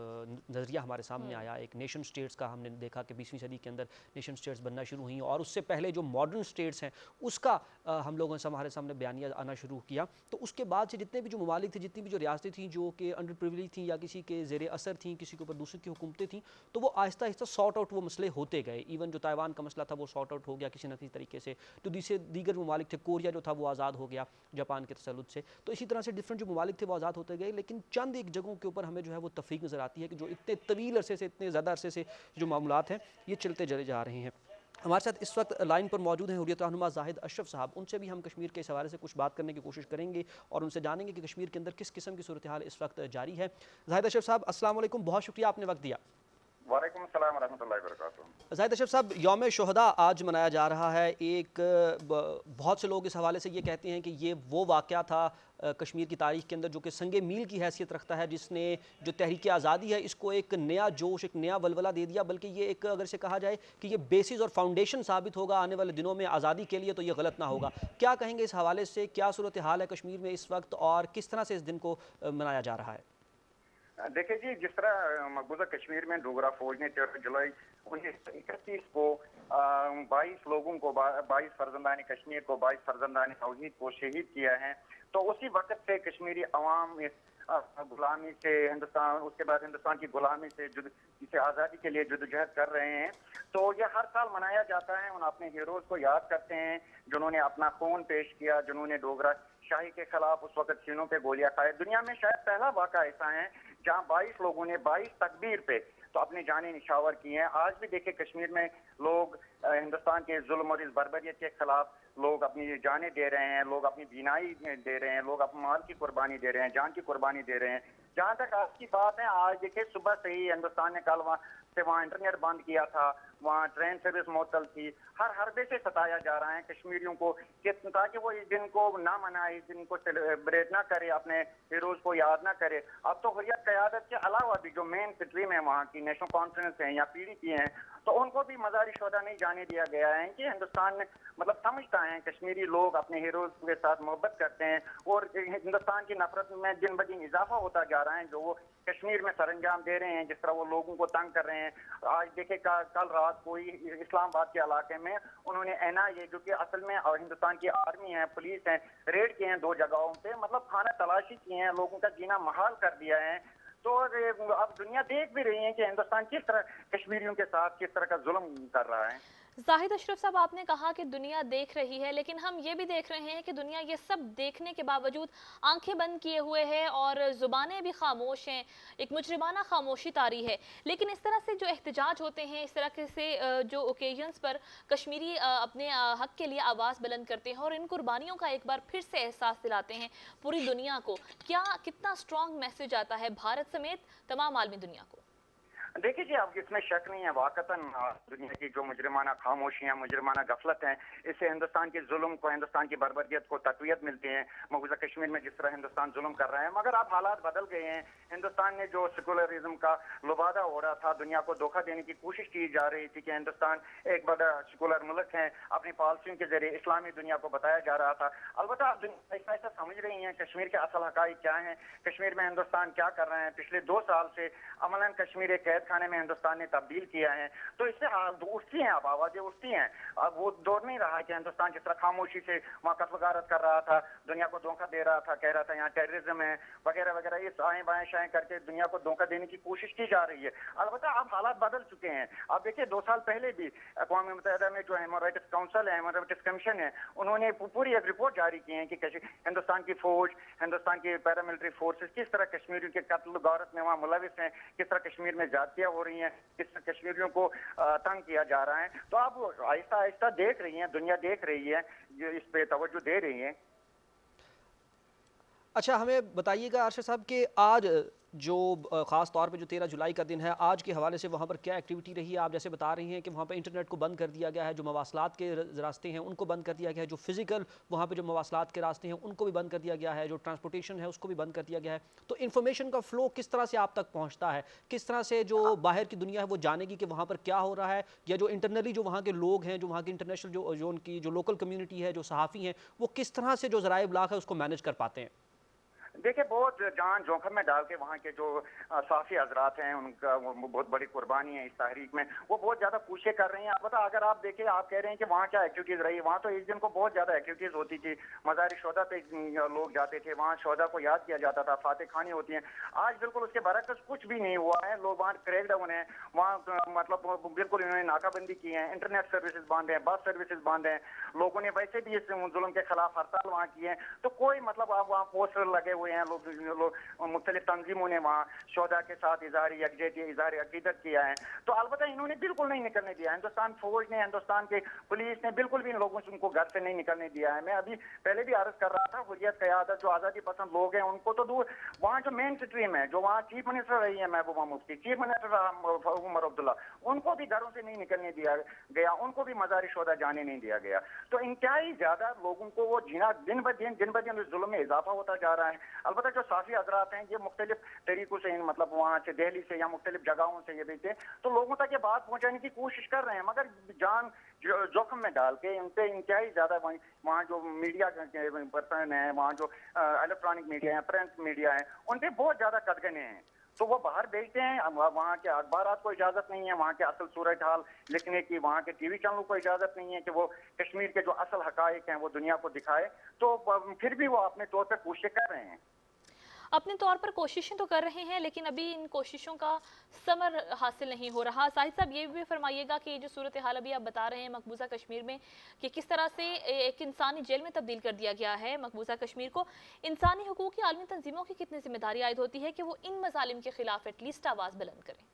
नज़रिया हमारे सामने आया, एक नेशन स्टेट्स का, हमने देखा कि 20वीं सदी के अंदर नेशन स्टेट्स बनना शुरू हुई और उससे पहले जो मॉडर्न स्टेट्स हैं उसका हम लोगों ने हमारे सामने बयानिया आना शुरू किया। तो उसके बाद से जितने भी जो ममालिक थे, जितनी भी जो रियासतें थी जो कि अंडर प्रिविलेज थी या किसी के ज़ेर असर थी, किसी के ऊपर दूसरी की हुकूमतें थी, तो वो आहिस्ता आहिस्ता सॉर्ट आउट वो मसले होते गए। इवन जो ताइवान का मसला था वो सॉर्ट आउट हो गया किसी न किसी तरीके से। तो दीगर ममालिक थे, कोरिया जो था वो आज़ाद हो गया जापान के तसल्लुत से। तो इसी तरह से डिफरेंट जो ममालिक थे वो आज़ाद होते गए। लेकिन चंद एक जगहों के ऊपर हमें जो है वो तफरीक नज़र आती है कि जो इतने तवील अरसे से, इतने ज़्यादा अरसे से जो मामलात हैं ये चलते चले जा रहे हैं। हमारे साथ इस वक्त लाइन पर मौजूद हैं हुर्रियत रहनुमा जाहिद अशरफ साहब। उनसे भी हम कश्मीर के इस हवाले से कुछ बात करने की कोशिश करेंगे और उनसे जानेंगे कि कश्मीर के अंदर किस किस्म की सूरत हाल इस वक्त जारी है। जाहिद अशरफ साहब, अस्सलाम वालेकुम, बहुत शुक्रिया आपने वक्त दिया। वालेकुम सलाम रहमतुल्लाहि व बरकातुहू। जाहिद अशरफ साहब, यौम शोहदा आज मनाया जा रहा है। बहुत से लोग इस हवाले से ये कहते हैं कि ये वो वाक़या था कश्मीर की तारीख़ के अंदर जो कि संगे मील की हैसियत रखता है, जिसने जो तहरीक आज़ादी है इसको एक नया जोश, एक नया वलवला दे दिया। बल्कि ये एक, अगर से कहा जाए कि ये बेसिस और फाउंडेशन साबित होगा आने वाले दिनों में आज़ादी के लिए, तो ये गलत ना होगा। क्या कहेंगे इस हवाले से, क्या सूरत हाल है कश्मीर में इस वक्त और किस तरह से इस दिन को मनाया जा रहा है? देखिए जी, जिस तरह मकबूजा कश्मीर में डोगरा फौज ने 13 जुलाई 1931 को 22 लोगों को, 22 फर्जंदान कश्मीर को, 22 फर्जंदान तौहीद को शहीद किया है, तो उसी वक्त से कश्मीरी अवाम गुलामी से हिंदुस्तान, उसके बाद हिंदुस्तान की गुलामी से जिसे आज़ादी के लिए जद्दोजहद कर रहे हैं। तो ये हर साल मनाया जाता है। उन अपने हीरोज़ को याद करते हैं जिन्होंने अपना खून पेश किया, जिन्होंने डोगरा शाही के खिलाफ उस वक्त सीनों पे गोलियां खाए। दुनिया में शायद पहला वाक़ा ऐसा है जहां 22 लोगों ने 22 तकबीर पे तो अपनी जानें निशावर की हैं। आज भी देखिए कश्मीर में लोग हिंदुस्तान के जुल्म और इस बर्बरियत के खिलाफ लोग अपनी जानें दे रहे हैं, लोग अपनी बीनाई दे रहे हैं, लोग अपने माल की कुर्बानी दे रहे हैं, जान की कुर्बानी दे रहे हैं। जहाँ तक आज की बात है, आज देखिए सुबह से ही हिंदुस्तान ने कल वहाँ इंटरनेट बंद किया था, वहाँ ट्रेन सर्विस मुअत्तल थी। हर हरबे से सताया जा रहा है कश्मीरियों को कि ताकि वो इस दिन को ना मनाए, इस दिन को सेलिब्रेट ना करे, अपने हीरोज को याद ना करे। अब तो हुर्रियत क़यादत के अलावा भी जो मेन स्ट्रीम है वहाँ की, नेशनल कॉन्फ्रेंस है या PDP हैं, तो उनको भी मज़ारी शोहदा नहीं जाने दिया गया है कि हिंदुस्तान में मतलब समझता है कश्मीरी लोग अपने हीरोज के साथ मोहब्बत करते हैं और हिंदुस्तान की नफरत में दिन ब दिन इजाफा होता जा रहा है जो वो कश्मीर में सरंजाम दे रहे हैं, जिस तरह वो लोगों को तंग कर रहे हैं। आज देखे कल रात को इस्लामाबाद के इलाके में उन्होंने NIA जो कि असल में और हिंदुस्तान की आर्मी है, पुलिस है, रेड किए हैं 2 जगहों पे, मतलब खाना तलाशी किए हैं, लोगों का जीना महाल कर दिया है। तो अब दुनिया देख भी रही है कि हिंदुस्तान किस तरह कश्मीरियों के साथ किस तरह का जुल्म कर रहा है। जाहिद अशरफ साहब, आपने कहा कि दुनिया देख रही है, लेकिन हम ये भी देख रहे हैं कि दुनिया ये सब देखने के बावजूद आंखें बंद किए हुए है और ज़ुबानें भी खामोश हैं, एक मुजरिमाना खामोशी तारी है। लेकिन इस तरह से जो एहतजाज होते हैं, इस तरह से जो ओकेजन्स पर कश्मीरी अपने हक के लिए आवाज़ बुलंद करते हैं और इन कुर्बानियों का एक बार फिर से एहसास दिलाते हैं पूरी दुनिया को, क्या कितना स्ट्रॉन्ग मैसेज आता है भारत समेत तमाम आलमी दुनिया को? देखिए जी, अब इसमें शक नहीं है, वाकतन दुनिया की जो मुजरिमाना खामोशियां, मुजरिमाना गफलत हैं, इससे हिंदुस्तान के जुल्म को, हिंदुस्तान की बर्बरियत को तकवीत मिलती है। मकबूजा कश्मीर में जिस तरह हिंदुस्तान जुल्म कर रहा है, मगर अब हालात बदल गए हैं। हिंदुस्तान ने जो सेकुलरिज्म का लुबादा हो रहा था, दुनिया को धोखा देने की कोशिश की जा रही थी कि हिंदुस्तान एक बड़ा सेकुलर मुल्क है, अपनी पॉलिसियों के जरिए इस्लामी दुनिया को बताया जा रहा था। अलबत्ता अब दुनिया ऐसा समझ रही है कश्मीर के असल हकाइक क्या है, कश्मीर में हिंदुस्तान क्या कर रहे हैं। पिछले 2 साल से अमलन कश्मीर एक कैद खाने में हिंदुस्तान ने तब्दील किया है, तो इससे उठती हैं, अब आवाजें उठती हैं। अब वो दौर नहीं रहा कि हिंदुस्तान जिस तरह खामोशी से वहाँ कत्ल-गारत कर रहा था, दुनिया को धोखा दे रहा था, कह रहा था यहाँ टेररिज्म है वगैरह वगैरह, ये आए बाएं शाएं करके दुनिया को धोखा देने की कोशिश की जा रही है। अलबत्ता अब हालात बदल चुके हैं। अब देखिए 2 साल पहले भी अक़वाम मुत्तहिदा में जो ह्यूमन राइट्स काउंसिल है, ह्यूमन राइट्स कमीशन है, उन्होंने पूरी एक रिपोर्ट जारी की है कि हिंदुस्तान की फौज, हिंदुस्तान की पैरामिलिट्री फोर्सेस किस तरह कश्मीरियों के कत्ल गारत में वहाँ मुलविस हैं, किस तरह कश्मीर में जातियाँ हो रही हैं, किस तरह कश्मीरियों को तंग किया जा रहा है। तो अब आहिस्ता आहिस्ता देख रही हैं, दुनिया देख रही है, इस पे तवज्जो दे रही है। अच्छा, हमें बताइएगा अरशद साहब कि आज जो ख़ास तौर पे जो 13 जुलाई का दिन है, आज के हवाले से वहाँ पर क्या एक्टिविटी रही है? आप जैसे बता रही हैं कि वहाँ पर इंटरनेट को बंद कर दिया गया है, जो मवासलात के रास्ते हैं उनको बंद कर दिया गया है, जो फिज़िकल वहाँ पे जो मवासलात के रास्ते हैं उनको भी बंद कर दिया गया है, जो ट्रांसपोर्टेशन है उसको भी बंद कर दिया गया है। तो इन्फॉर्मेशन का फ़्लो किस तरह से आप तक पहुँचता है? किस तरह से जो बाहर की दुनिया है वो जानेगी कि वहाँ पर क्या हो रहा है, या जो इंटरनली जो वहाँ के लोग हैं, जो वहाँ की इंटरनेशनल जो उनकी जो लोकल कम्यूनिटी है, जो सहाफ़ी हैं, वो किस तरह से जो ज़राए इब्लाग है उसको मैनेज कर पाते हैं? देखिए, बहुत जान जोखिम में डाल के वहाँ के जो साफी हजरात हैं, उनका बहुत बड़ी कुर्बानी है इस तहरीक में, वो बहुत ज़्यादा कोशिशें कर रही हैं। अलबत्ता अगर आप देखें, आप कह रहे हैं कि वहाँ क्या एक्टिविटीज़ रही, वहाँ तो इस दिन को बहुत ज़्यादा एक्टिविटीज़ होती थी। मज़ार शोदा पे लोग जाते थे, वहाँ शोदा को याद किया जाता था, फातिह खानी होती हैं। आज बिल्कुल उसके बरक्स कुछ भी नहीं हुआ है। लोग वहाँ क्रैकडाउन है, वहाँ मतलब बिल्कुल इन्होंने नाकाबंदी की है, इंटरनेट सर्विसेज बंद है, बस सर्विसेज बंद है। लोगों ने वैसे भी इस जुल्म के खिलाफ हड़ताल वहाँ की है, तो कोई मतलब आप वहाँ पोस्टर लगे हुए हैं, लोग मुख्तलिफ तंजीमों ने वहाँ शोधा के साथ इज़हार यकजहती, इज़हार अकीदत किया है। तो अलबत्ता इन्होंने बिल्कुल नहीं निकलने दिया। हिंदुस्तान फौज ने, हिंदुस्तान के पुलिस ने बिल्कुल भी इन लोगों से उनको घर से नहीं निकलने दिया है। मैं अभी पहले भी अर्ज कर रहा था, हुर्रियत क़यादत जो आज़ादी पसंद लोग हैं उनको तो दूर, वहाँ जो मेन स्ट्रीम है, जो वहाँ चीफ मिनिस्टर रही है महबूबा मुफ्ती, चीफ मिनिस्टर उमर अब्दुल्ला, उनको भी घरों से नहीं निकलने दिया गया, उनको भी मज़ार शोधा जाने नहीं दिया गया। तो इंतहाई ज्यादा लोगों को वो जीना दिन ब दिन जुल्म में इजाफा होता जा रहा है। अलबत्ता जो साफी हजरात हैं, ये मुख्तलिफ तरीकों से, मतलब वहाँ से दिल्ली से या मुख्तलिफ जगहों से ये देते, तो लोगों तक ये बात पहुँचाने की कोशिश कर रहे हैं, मगर जान जोखिम में डाल के इनसे इंतहाई ज्यादा वहाँ जो मीडिया के पर्सन है, वहाँ जो इलेक्ट्रॉनिक मीडिया है, प्रिंट मीडिया है, उन पर बहुत ज्यादा कदगने हैं। तो वो बाहर भेजते हैं, वहाँ के अखबारात को इजाजत नहीं है वहाँ के असल सूरत हाल लिखने की, वहाँ के टीवी चैनलों को इजाजत नहीं है कि वो कश्मीर के जो असल हकाइक हैं वो दुनिया को दिखाए। तो फिर भी वो अपने तौर पर कोशिश कर रहे हैं, अपने तौर पर कोशिशें तो कर रहे हैं, लेकिन अभी इन कोशिशों का समर हासिल नहीं हो रहा। साहिद साहब, ये भी फरमाइएगा कि जो सूरत हाल अभी आप बता रहे हैं मकबूजा कश्मीर में, कि किस तरह से एक इंसानी जेल में तब्दील कर दिया गया है मकबूजा कश्मीर को, इंसानी हकूक़ की आलमी तंजीमों की कितनी जिम्मेदारी आयद होती है कि वो इन मजालिम के खिलाफ एटलीस्ट आवाज़ बुलंद करें?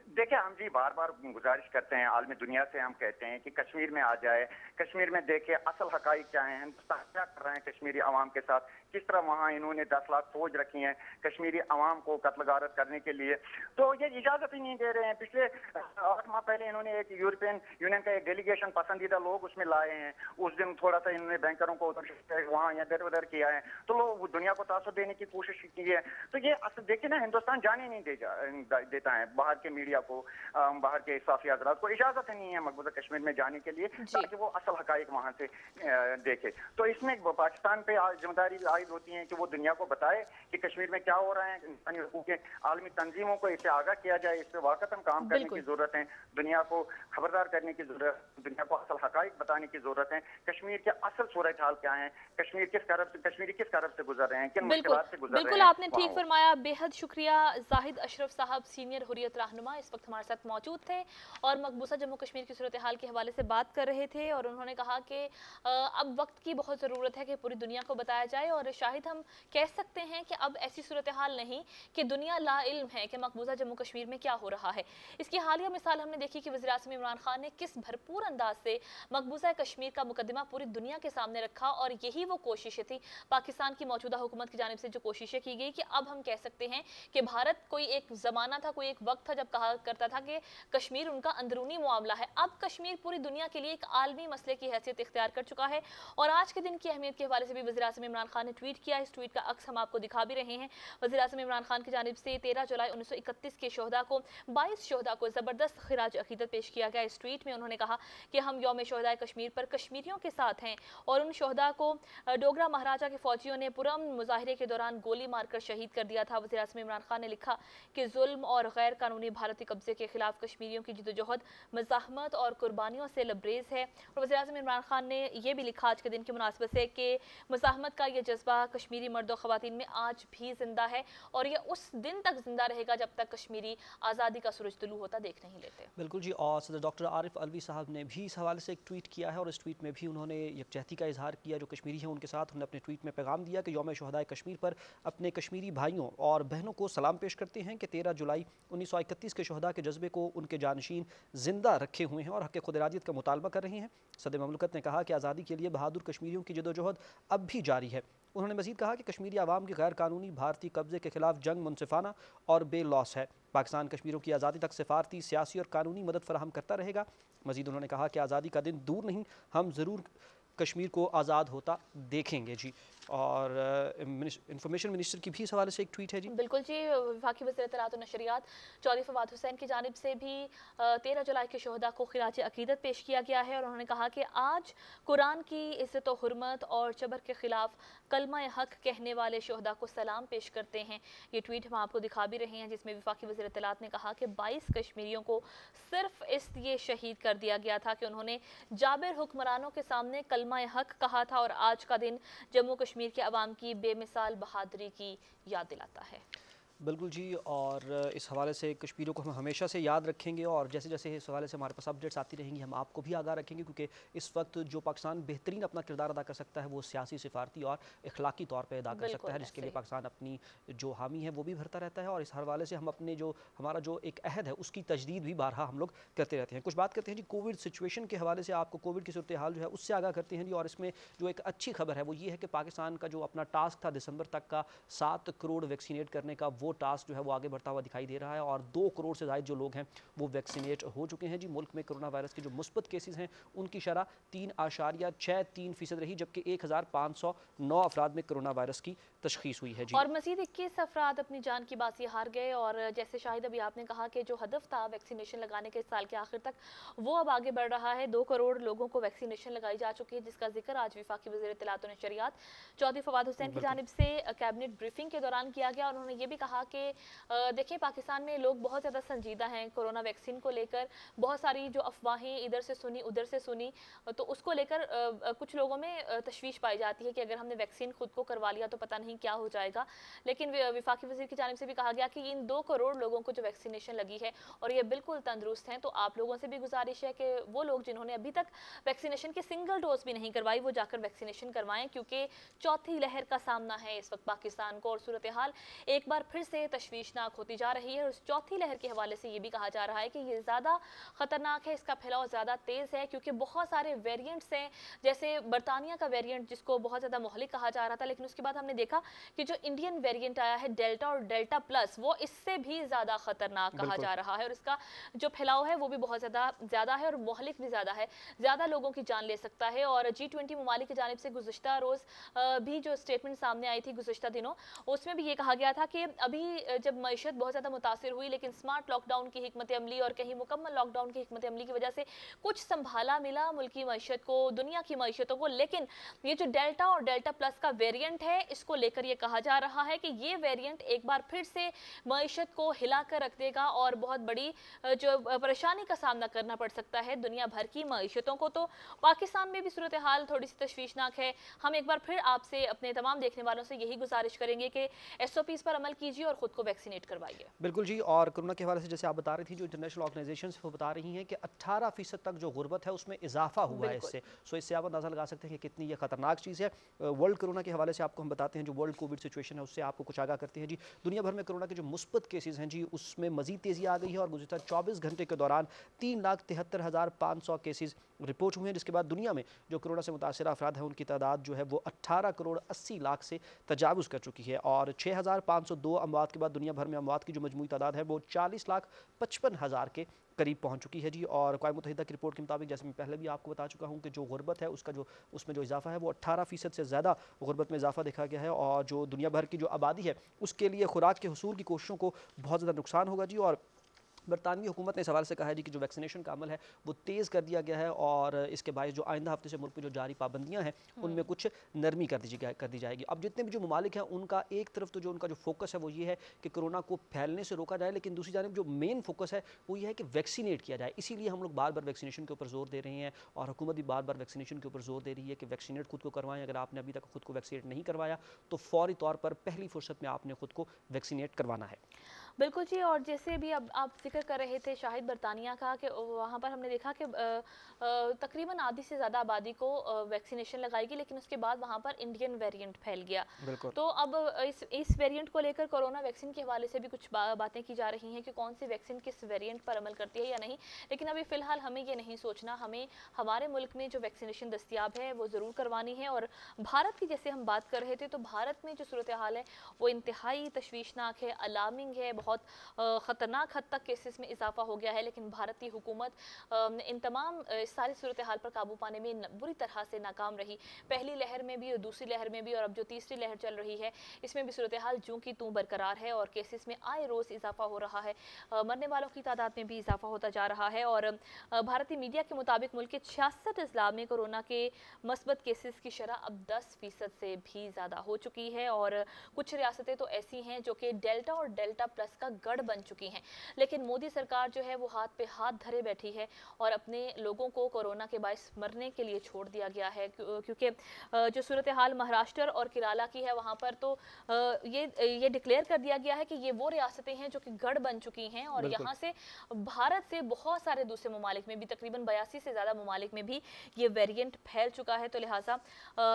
देखिए, हम जी बार बार गुजारिश करते हैं आलमी दुनिया से, हम कहते हैं कि कश्मीर में आ जाए, कश्मीर में देखे असल हकाइक क्या है, हिंदुस्तान क्या कर रहे हैं कश्मीरी अवाम के साथ, किस तरह वहाँ इन्होंने 10 लाख फौज रखी है कश्मीरी अवाम को कत्ल गारत करने के लिए। तो ये इजाज़त ही नहीं दे रहे हैं। पिछले 8 माह पहले इन्होंने एक यूरोपियन यूनियन का एक डेलीगेशन, पसंदीदा लोग उसमें लाए हैं, उस दिन थोड़ा सा इन्होंने बैंकरों को उधर वहाँ इधर उधर किया है, तो लोग दुनिया को तासुर देने की कोशिश की है। तो ये देखिए ना, हिंदुस्तान जाने नहीं देता है बाहर के मीडिया को, बाहर के साफी हजरात को इजाजत नहीं है मकबूजा कश्मीर में जाने के लिए, ताकि वो असल हकाइक वहाँ से देखे। तो इसमें पाकिस्तान पे जिम्मेदारी आयद होती है कि वो दुनिया को बताए कि कश्मीर में क्या हो रहा है, इंसानी हकूक़ के आलमी तंजीमों को इससे आगाह किया जाए, इस पर वाकतन काम करने की जरूरत है, दुनिया को खबरदार करने की जरूरत, दुनिया को असल हकाइक बताने की जरूरत है, कश्मीर के असल सूरत हाल क्या है, कश्मीरी किस करब से गुजर रहे हैं, किन मुश्किलात से गुजर रहे हैं। बिल्कुल, आपने ठीक फरमाया। बेहद शुक्रिया जाहिद अशरफ साहब, सीनियर हुर्रियत रहनुमा, इस वक्त हमारे साथ मौजूद थे और मकबूजा जम्मू कश्मीर की सूरत हाल के हवाले से बात कर रहे थे। और उन्होंने कहा कि अब वक्त की बहुत ज़रूरत है कि पूरी दुनिया को बताया जाए, और शायद हम कह सकते हैं कि अब ऐसी सूरत हाल नहीं कि दुनिया ला इल्म है कि मकबूजा जम्मू कश्मीर में क्या हो रहा है। इसकी हालिया मिसाल हमने देखी कि वज़ीर-ए-आज़म इमरान खान ने किस भरपूर अंदाज से मकबूजा कश्मीर का मुकदमा पूरी दुनिया के सामने रखा, और यही वो कोशिशें थी पाकिस्तान की मौजूदा हुकूमत की जानिब से जो कोशिशें की गई कि अब हम कह सकते हैं कि भारत कोई एक ज़माना था, कोई एक वक्त था जब कहा करता था कि कश्मीर उनका अंदरूनी मामला है। अब कश्मीर पूरी दुनिया के लिए एक आलमी मसले की हैसियत इख्तियार कर चुका है। और आज के दिन की अहमियत के हवाले से भी वज़ीर-ए-आज़म इमरान खान ने ट्वीट किया। इस ट्वीट का अक्स हम आपको दिखा भी रहे हैं। वज़ीर-ए-आज़म इमरान खान की जानिब से 13 जुलाई 1931 के शोहदा को 22 शोहदा को ज़बरदस्त खिराज अकीदत पेश किया गया। इस ट्वीट में उन्होंने कहा कि हम यौम शोहदा कश्मीर पर कश्मीरियों के साथ हैं और उन शोहदा को डोगरा महाराजा के फौजियों ने पुरअमन मुजाहिरे के दौरान गोली मारकर शहीद कर दिया था। वज़ीर-ए-आज़म इमरान खान ने लिखा कि जुल्म और गैर कानूनी भारतीय कब्जे के खिलाफ कश्मीरियों की जिद्दोजहद मज़ाहमत और कुर्बानियों से लबरेज है। और वज़ीर-ए-आज़म इमरान खान ने यह भी लिखा आज के दिन की मुनासबत से कि मज़ाहमत का यह जज्बा कश्मीरी मर्द और ख़वातीन में आज भी जिंदा है और यह उस दिन तक जिंदा रहेगा जब तक कश्मीरी आज़ादी का सूरज तुलू होता देख नहीं लेते। बिल्कुल जी। और सदर डॉक्टर आरिफ अलवी साहब ने भी इस हवाले से एक ट्वीट किया है और इस ट्वीट में भी उन्होंने यकजहती का इजहार किया जो कश्मीरी हैं उनके साथ। उन्होंने अपने ट्वीट में पैगाम दिया कि यौम शोहदाए कश्मीर पर अपने कश्मीरी भाइयों और बहनों को सलाम पेश करते हैं कि 13 जुलाई 1931 के शोहदा के जज्बे को उनके जानशीन जिंदा रखे हुए हैं और हक़ खुद इरादियत का मुतालबा कर रहे हैं। सदर ममलकत ने कहा कि आज़ादी के लिए बहादुर कश्मीरियों की जदोजहद अब भी जारी है। उन्होंने मज़ीद कहा कि कश्मीरी आवाम की गैर कानूनी भारतीय कब्जे के खिलाफ जंग मुनसिफाना और बेलॉस है। पाकिस्तान कश्मीरियों की आज़ादी तक सिफारती, सियासी और कानूनी मदद फराहम करता रहेगा। मज़ीद उन्होंने कहा कि आज़ादी का दिन दूर नहीं, हम ज़रूर कश्मीर को आज़ाद होता देखेंगे जी। और इंफॉर्मेशन मिनिस्टर की भी इस हवाले से एक ट्वीट है जी। बिल्कुल जी। वफाकी वज़ीर इत्तलात और नशरियात चौधरी फवाद हुसैन की जानिब से भी 13 जुलाई के शोहदा को खिराज अकीदत पेश किया गया है और उन्होंने कहा कि आज कुरान की इज़्ज़त व हुर्मत और जबर के खिलाफ कलमा हक कहने वाले शोहदा को सलाम पेश करते हैं। ये ट्वीट हम आपको दिखा भी रहे हैं जिसमें वफाकी वज़ीर इत्तलात ने कहा कि 22 कश्मीरियों को सिर्फ इसलिए शहीद कर दिया गया था कि उन्होंने जाबिर हुक्मरानों के सामने कलमा हक कहा था। और आज का दिन जम्मू कश्मीर के अवाम की बेमिसाल बहादुरी की याद दिलाता है। बिल्कुल जी। और इस हवाले से कश्मीरियों को हम हमेशा से याद रखेंगे और जैसे जैसे इस हवाले से हमारे पास अपडेट्स आती रहेंगी हम आपको भी आगाह रखेंगे, क्योंकि इस वक्त जो पाकिस्तान बेहतरीन अपना किरदार अदा कर सकता है वो सियासी, सिफारती और इखलाकी तौर पर अदा कर सकता है, जिसके लिए पाकिस्तान अपनी जो हामी है वो भी भरता रहता है। और इस हवाले से हम अपने जो हमारा जो एक अहद है उसकी तजदीद भी बारहा हम लोग करते रहते हैं। कुछ बात करते हैं जी कोविड सिचुएशन के हवाले से, आपको कोविड की सूरत हाल जो है उससे आगाह करते हैं जी। और इसमें जो एक अच्छी खबर है वो ये है कि पाकिस्तान का जो अपना टास्क था दिसंबर तक का 7 करोड़ वैक्सीनेट करने का, वो टास्क जो है वो आगे बढ़ता हुआ दिखाई दे रहा है और 2 करोड़ से ज़्यादा जो लोग हैं वो वैक्सीनेट हो चुके हैं जी। मुल्क में कोरोना वायरस के जो मुस्बत केसेस हैं उनकी शरह 3.63% रही, जबकि 1509 अफराद में कोरोना वायरस की तशखीस हुई है जी। और मजीद 21 अफराद अपनी जान की बाजी हार गए। और जैसे शाहिद अभी आपने कहा कि जो हदफ था वैक्सीनेशन लगाने के साल के आखिर तक वो अब आगे बढ़ रहा है। 2 करोड़ लोगों को वैक्सीनेशन लगाई जा चुकी है, जिसका जिक्र आज वफाकी वज़ीर इत्तलात और नशरियात चौधरी फवाद हुसैन की जानिब से कैबिनेट ब्रीफिंग के दौरान किया गया। और उन्होंने ये भी कहा कि देखिए पाकिस्तान में लोग बहुत ज़्यादा संजीदा हैं कोरोना वैक्सीन को लेकर। बहुत सारी जो अफवाहें इधर से सुनी उधर से सुनी तो उसको लेकर कुछ लोगों में तशवीश पाई जाती है कि अगर हमने वैक्सीन खुद को करवा लिया तो पता नहीं क्या हो जाएगा। लेकिन वफाकी वज़ीर की जानिब से भी कहा गया कि इन 2 करोड़ लोगों को जो वैक्सीनेशन लगी है और ये बिल्कुल तंदुरुस्त हैं, तो आप लोगों से भी गुजारिश है कि वो लोग जिन्होंने अभी तक वैक्सीनेशन की सिंगल डोज भी नहीं करवाई वो जाकर वैक्सीनेशन करवाएं, क्योंकि चौथी लहर का सामना है इस वक्त पाकिस्तान को और सूरत हाल एक बार फिर से तशवीशनाक होती जा रही है। और इस चौथी लहर के हवाले से ये भी कहा जा रहा है कि ये ज़्यादा ख़तरनाक है, इसका फैलाव ज़्यादा तेज़ है, क्योंकि बहुत सारे वेरिएंट्स हैं। जैसे बरतानिया का वेरिएंट जिसको बहुत ज़्यादा मोहलिक कहा जा रहा था, लेकिन उसके बाद हमने देखा कि जो इंडियन वेरिएंट आया है डेल्टा और डेल्टा प्लस, वो इससे भी ज़्यादा ख़तरनाक कहा जा रहा है और इसका जो फैलाव है वो भी बहुत ज़्यादा है और मोहलिक भी ज़्यादा है, ज़्यादा लोगों की जान ले सकता है। और G20 ममालिक की जानिब से गुज़िश्ता रोज़ भी जो स्टेटमेंट सामने आई थी गुज़िश्ता दिनों, उसमें भी ये कहा गया था कि अभी जब मईशत बहुत ज़्यादा मुतासिर हुई, लेकिन स्मार्ट लॉकडाउन की हिकमत अमली और कहीं मुकम्मल लॉकडाउन की हिकमत अमली की वजह से कुछ संभाला मिला मुल्क की मईशत को, दुनिया की मईशतों को। लेकिन ये जो डेल्टा और डेल्टा प्लस का वेरिएंट है, इसको लेकर ये कहा जा रहा है कि ये वेरिएंट एक बार फिर से मईशत को हिला कर रख देगा और बहुत बड़ी जो परेशानी का सामना करना पड़ सकता है दुनिया भर की मईशतों को। तो पाकिस्तान में भी सूरत हाल थोड़ी सी तशवीशनाक है। हम एक बार फिर आपसे अपने तमाम देखने वालों से यही गुजारिश करेंगे कि SOPs पर अमल कीजिए कीजिए और ख़ुद को वैक्सीनेट करवाइए। बिल्कुल जी, और कोरोना के हवाले से जैसे आप बता रही थी, जो इंटरनेशनल ऑर्गेनाइजेशंस वो बता रही हैं कि 18% तक जो गुर्बत है उसमें इजाफा हुआ है इससे। सो इससे आप अंदाज़ा लगा सकते हैं कि कितनी ये खतरनाक चीज़ है। वर्ल्ड कोरोना के हवाले से आपको हम बताते हैं, जो वर्ल्ड कोविड सिचुएशन है उससे आपको कुछ आगाह करते हैं जी। दुनिया भर में कोरोना के जो मुस्बत केसेज हैं जी, उसमें मजीद तेज़ी आ गई है और गुज़िश्ता 24 घंटे के दौरान 3,73,500 केसेज रिपोर्ट हुए हैं, जिसके बाद दुनिया में जो कोरोना से मुतासर अफराद हैं उनकी तादाद जो है वो 18 करोड़ 80 लाख से तजावुज़ कर चुकी है और 6,502 अमवात के बाद दुनिया भर में अमवात की जो मजमूई तादाद है वो 40,55,000 के करीब पहुंच चुकी है जी। और अक़वाम मुत्तहिदा की रिपोर्ट के मुताबिक, जैसे मैं पहले भी आपको बता चुका हूं कि जो गुर्बत है उसमें जो इजाफा है वो 18% से ज़्यादा गुर्बत में इजाफा देखा गया है और जो दुनिया भर की जो आबादी है उसके लिए खुराक के हुसूल की कोशिशों को बहुत ज़्यादा नुकसान होगा जी। और बरतानवी हुकूमत ने इस हवाले से कहा है जी कि जो वैक्सीनेशन का अमल है वो तेज़ कर दिया गया है और इसके बायस जो आइंदा हफ्ते से मुल्क में जो जारी पाबंदियां हैं उनमें कुछ नरमी कर दी जाएगी। अब जितने भी जो ममालिक हैं उनका एक तरफ तो जो उनका जो फोकस है वो ये है कि कोरोना को फैलने से रोका जाए, लेकिन दूसरी जानिब जो मेन फोकस है वो ये है कि वैक्सीनेट किया जाए। इसीलिए हम लोग बार बार वैक्सीनेशन के ऊपर जोर दे रहे हैं और हुकूमत भी बार बार वैक्सीनेशन के ऊपर जोर दे रही है कि वैक्सीनेट खुद को करवाएं। अगर आपने अभी तक खुद को वैक्सीनेट नहीं करवाया तो फौरी तौर पर पहली फुर्सत में आपने खुद को वैक्सीनेट करवाना है। बिल्कुल जी, और जैसे भी अब आप जिक्र कर रहे थे शाहिद बरतानिया का, कि वहाँ पर हमने देखा कि तकरीबन आधी से ज़्यादा आबादी को वैक्सीनेशन लगाई गई, लेकिन उसके बाद वहाँ पर इंडियन वेरिएंट फैल गया। तो अब इस वेरिएंट को लेकर कोरोना वैक्सीन के हवाले से भी कुछ बातें की जा रही हैं कि कौन सी वैक्सीन किस वेरिएंट पर अमल करती है या नहीं, लेकिन अभी फ़िलहाल हमें ये नहीं सोचना, हमें हमारे मुल्क में जो वैक्सीनेशन दस्तियाब है वो ज़रूर करवानी है। और भारत की जैसे हम बात कर रहे थे, तो भारत में जो सूरत हाल है वो इंतहाई तशवीशनाक है, अलार्मिंग है, बहुत ख़तरनाक हद तक केसेस में इजाफा हो गया है। लेकिन भारत की हुकूमत इन तमाम सारी सूरत हाल पर काबू पाने में बुरी तरह से नाकाम रही। पहली लहर में भी और दूसरी लहर में भी, और अब जो तीसरी लहर चल रही है इसमें भी सूरत हाल जूं की तूं बरकरार है और केसेस में आए रोज़ इजाफा हो रहा है, मरने वालों की तादाद में भी इजाफा होता जा रहा है। और भारतीय मीडिया के मुताबिक मुल्क के 66 अजला में कोरोना के मस्बत केसेस की शरह अब 10% से भी ज़्यादा हो चुकी है। और कुछ रियासतें तो ऐसी हैं जो कि डेल्टा और डेल्टा प्लस का गढ़ बन चुकी हैं, लेकिन मोदी सरकार जो है वो हाथ पे हाथ धरे बैठी है और अपने लोगों को कोरोना के बायस मरने के लिए छोड़ दिया गया है। क्योंकि जो सूरत हाल महाराष्ट्र और केरला की है वहाँ पर तो ये डिक्लेयर कर दिया गया है कि ये वो रियासतें हैं जो कि गढ़ बन चुकी हैं और यहाँ से भारत से बहुत सारे दूसरे ममालिक में भी, तकरीबन 82 से ज़्यादा ममालिक में भी ये वेरिएंट फैल चुका है। तो लिहाजा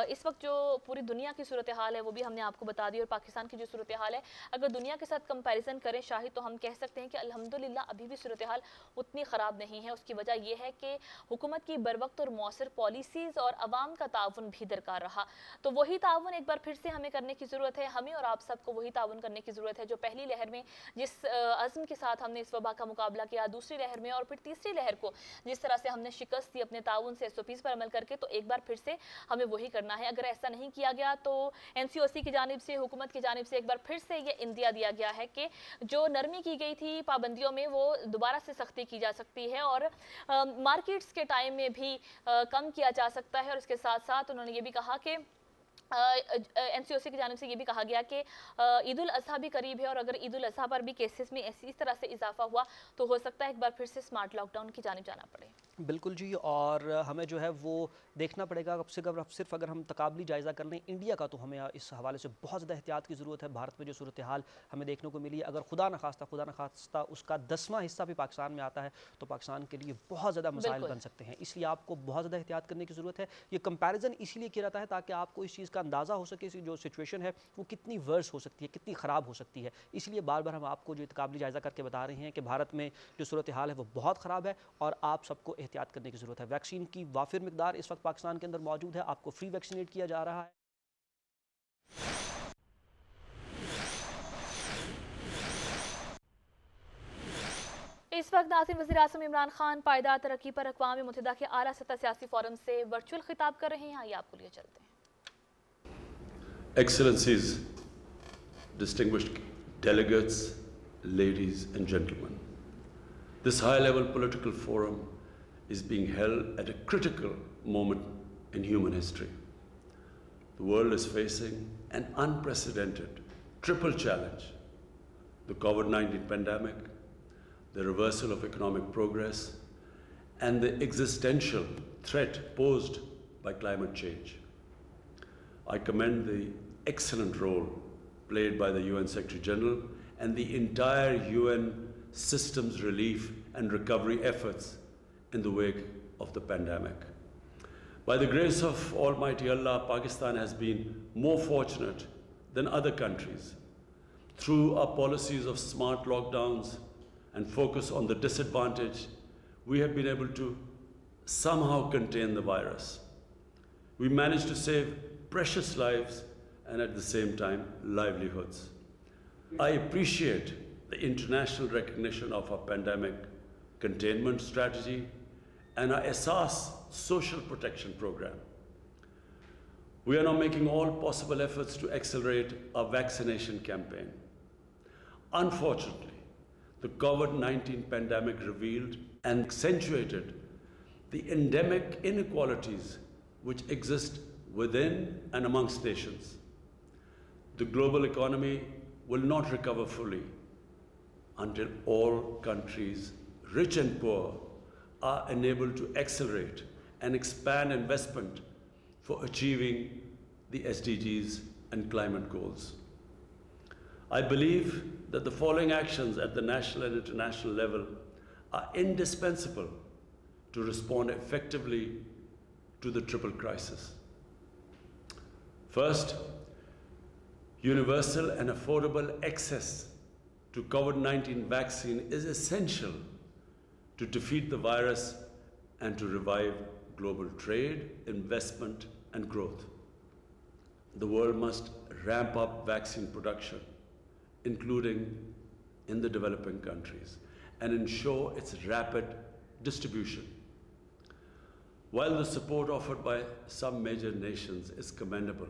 इस वक्त जो पूरी दुनिया की सूरत हाल है वो भी हमने आपको बता दी, और पाकिस्तान की जो सूरत हाल है अगर दुनिया के साथ कंपैरिजन करें शाहिद, तो हम कह सकते हैं कि अल्हम्दुलिल्लाह अभी भी सूरत हाल उतनी ख़राब नहीं है। उसकी वजह यह है कि हुकूमत की बरवक्त और मौसर पॉलिसीज़ और अवाम का ताउन भी दरकार रहा। तो वही ताउन एक बार फिर से हमें करने की ज़रूरत है, हमें और आप सबको वही ताउन करने की ज़रूरत है जो पहली लहर में जिस अज़्म के साथ हमने इस वबा का मुकाबला किया, दूसरी लहर में और फिर तीसरी लहर को जिस तरह से हमने शिकस्त दी अपने ताउन से SOPs पर अमल करके, तो एक बार फिर से हमें वही करना है। अगर ऐसा नहीं किया गया तो NCOC की जानिब से, हुकूमत की जानिब से एक बार फिर से ये इंदिया दिया गया है कि जो नरमी की गई थी पाबंदियों में वो दोबारा से सख्ती की जा सकती है और मार्केट्स के टाइम में भी कम किया जा सकता है। और इसके साथ साथ उन्होंने ये भी कहा कि NCOC की जानिब से ये भी कहा गया कि ईद उल अज़हा भी करीब है और अगर ईद उल अज़हा पर भी केसेस में इस तरह से इजाफा हुआ तो हो सकता है एक बार फिर से स्मार्ट लॉकडाउन की जानिब जाना पड़े। बिल्कुल जी, और हमें जो है वो देखना पड़ेगा। अब सिर्फ अगर हम तकाबली जायज़ा कर लें इंडिया का, तो हमें इस हवाले से बहुत ज़्यादा एहतियात की ज़रूरत है। भारत में जो सूरत हाल हमें देखने को मिली, अगर खुदा न खास्ता उसका 10वां हिस्सा भी पाकिस्तान में आता है तो पाकिस्तान के लिए बहुत ज़्यादा मसाइल बन सकते हैं। इसलिए आपको बहुत ज़्यादा एहतियात करने की ज़रूरत है। ये कंपैरिजन इसीलिए किया जाता है ताकि आपको इस चीज़ का अंदाज़ा हो सके जो सिचुएशन है वो कितनी वर्स हो सकती है, कितनी ख़राब हो सकती है। इसलिए बार बार हम आपको जो तकाबली जायज़ा करके बता रहे हैं कि भारत में जो सूरत हाल है वो बहुत ख़राब है और आप सबको एहतियात करने की ज़रूरत है। वैक्सीन की वाफिर मिकदार इस वक्त पाकिस्तान के अंदर मौजूद है, आपको फ्री वैक्सीनेट किया जा रहा है। इस वक्त नाज़िम वज़ीर आज़म इमरान खान पायदार तरक्की पर अक़वाम मुत्तहिदा के आला सतह सियासी फोरम से वर्चुअल खिताब कर रहे हैं। आइए आपको लिए चलते हैं। Excellencies, distinguished delegates, ladies and gentlemen, this high-level political forum is being held at a critical moment in human history. The world is facing an unprecedented triple challenge: the COVID-19 pandemic, the reversal of economic progress, and the existential threat posed by climate change. I commend the excellent role played by the UN Secretary General and the entire UN systems relief and recovery efforts in the wake of the pandemic. By the grace of Almighty Allah, Pakistan has been more fortunate than other countries. Through our policies of smart lockdowns and focus on the disadvantaged, we have been able to somehow contain the virus. We managed to save precious lives and at the same time, livelihoods. I appreciate the international recognition of our pandemic containment strategy and our Asas social protection program. We are now making all possible efforts to accelerate our vaccination campaign. Unfortunately, the COVID-19 pandemic revealed and accentuated the endemic inequalities which exist within and amongst nations. The global economy will not recover fully until all countries, rich and poor, are enabled to accelerate and expand investment for achieving the SDGs and climate goals. I believe that the following actions at the national and international level are indispensable to respond effectively to the triple crisis. First, universal and affordable access to COVID-19 vaccine is essential to defeat the virus and to revive global trade, investment, and growth. The world must ramp up vaccine production, including in the developing countries, and ensure its rapid distribution. While the support offered by some major nations is commendable,